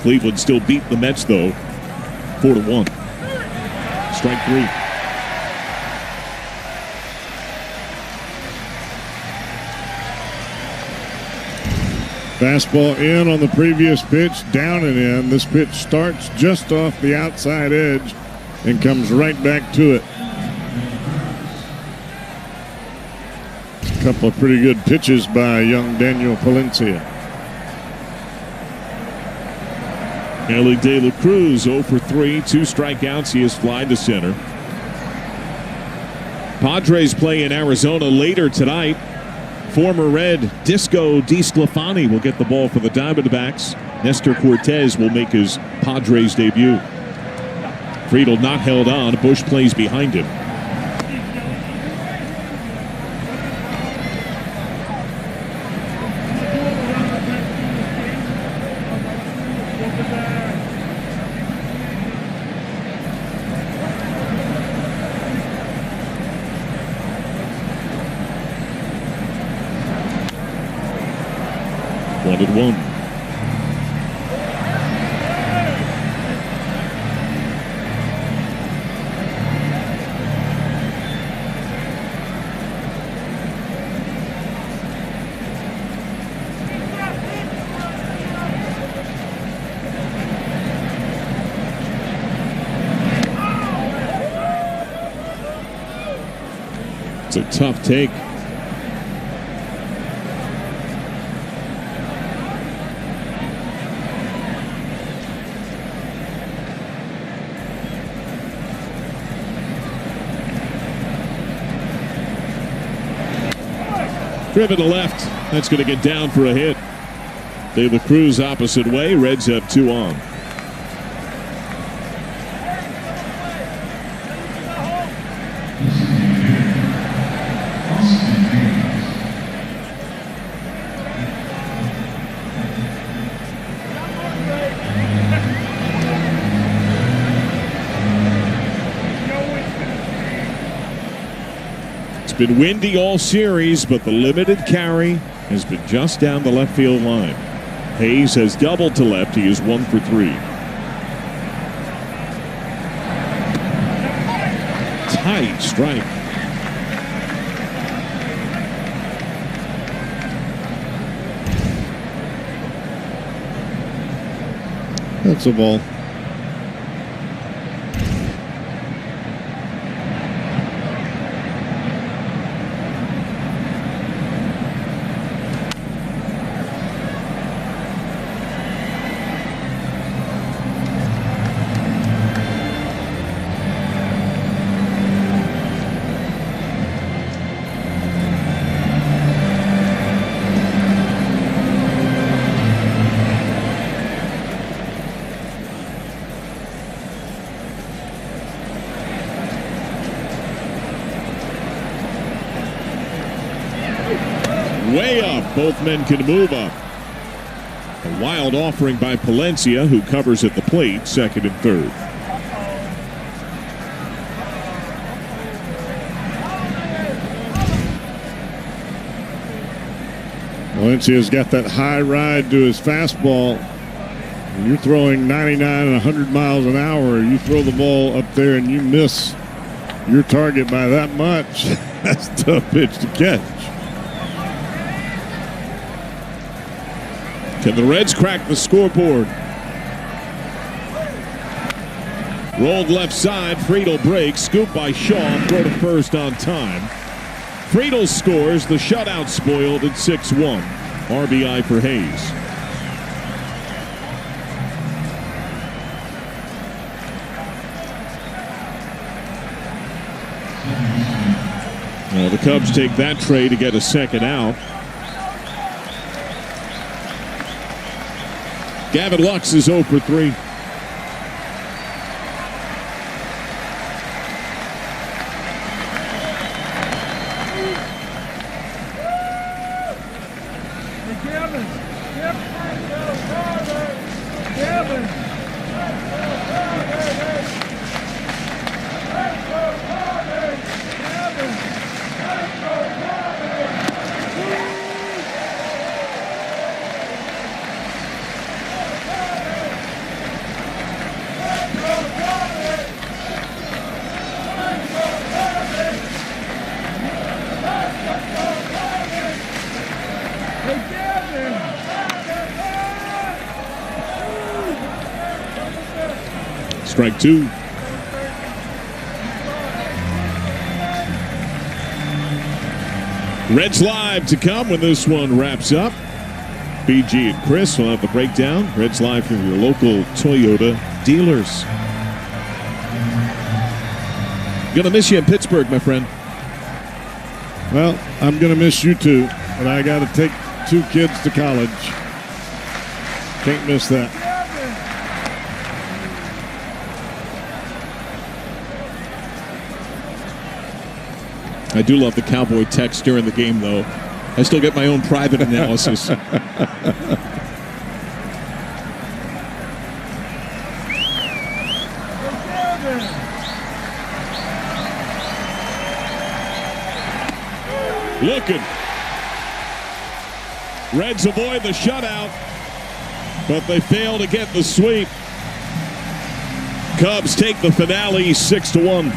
Speaker 1: Cleveland still beat the Mets, though, 4-1. Strike 3.
Speaker 2: Fastball in on the previous pitch, down and in. This pitch starts just off the outside edge and comes right back to it. A couple of pretty good pitches by young Daniel Palencia.
Speaker 1: Ellie De La Cruz 0 for 3, 2 strikeouts. He has flied to center. Padres play in Arizona later tonight. Former Red Disco DeSclafani will get the ball for the Diamondbacks. Nestor Cortez will make his Padres debut. Friedel not held on. Bush plays behind him. One and one. It's a tough take. Driven to left. That's going to get down for a hit. De La Cruz opposite way. Reds have 2 on. Been windy all series, but the limited carry has been just down the left field line. Hayes has doubled to left. He is 1 for 3. Tight strike.
Speaker 2: That's a ball.
Speaker 1: Way up. Both men can move up. A wild offering by Palencia, who covers at the plate, second and third.
Speaker 2: Palencia's got that high ride to his fastball. When you're throwing 99 and 100 miles an hour, you throw the ball up there and you miss your target by that much. That's a tough pitch to catch.
Speaker 1: Can the Reds crack the scoreboard? Rolled left side. Friedel breaks. Scoop by Shaw. Throw to first on time. Friedel scores. The shutout spoiled at 6-1. RBI for Hayes. Well, the Cubs take that trade to get a second out. Gavin Lux is 0 for 3. Strike two. Reds Live to come when this one wraps up. BG and Chris will have the breakdown. Reds Live from your local Toyota dealers. Gonna miss you in Pittsburgh, my friend.
Speaker 2: Well, I'm going to miss you too, but I got to take 2 kids to college. Can't miss that.
Speaker 1: I do love the Cowboy text during the game, though. I still get my own private analysis. Looking. Reds avoid the shutout, but they fail to get the sweep. Cubs take the finale 6-1.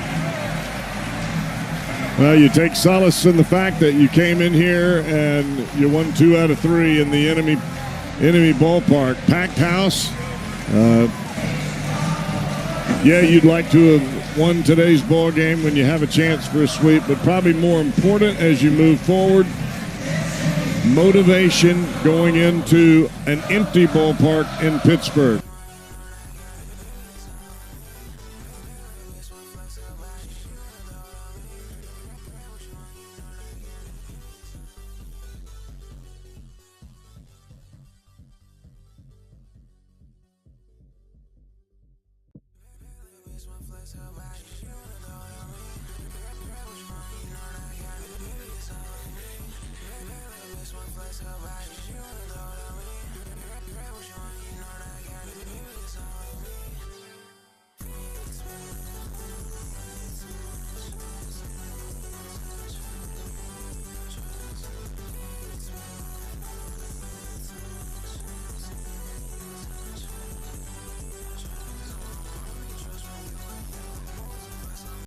Speaker 2: Well, you take solace in the fact that you came in here and you won 2 out of 3 in the enemy ballpark. Packed house. Yeah, you'd like to have won today's ball game when you have a chance for a sweep, but probably more important as you move forward, motivation going into an empty ballpark in Pittsburgh.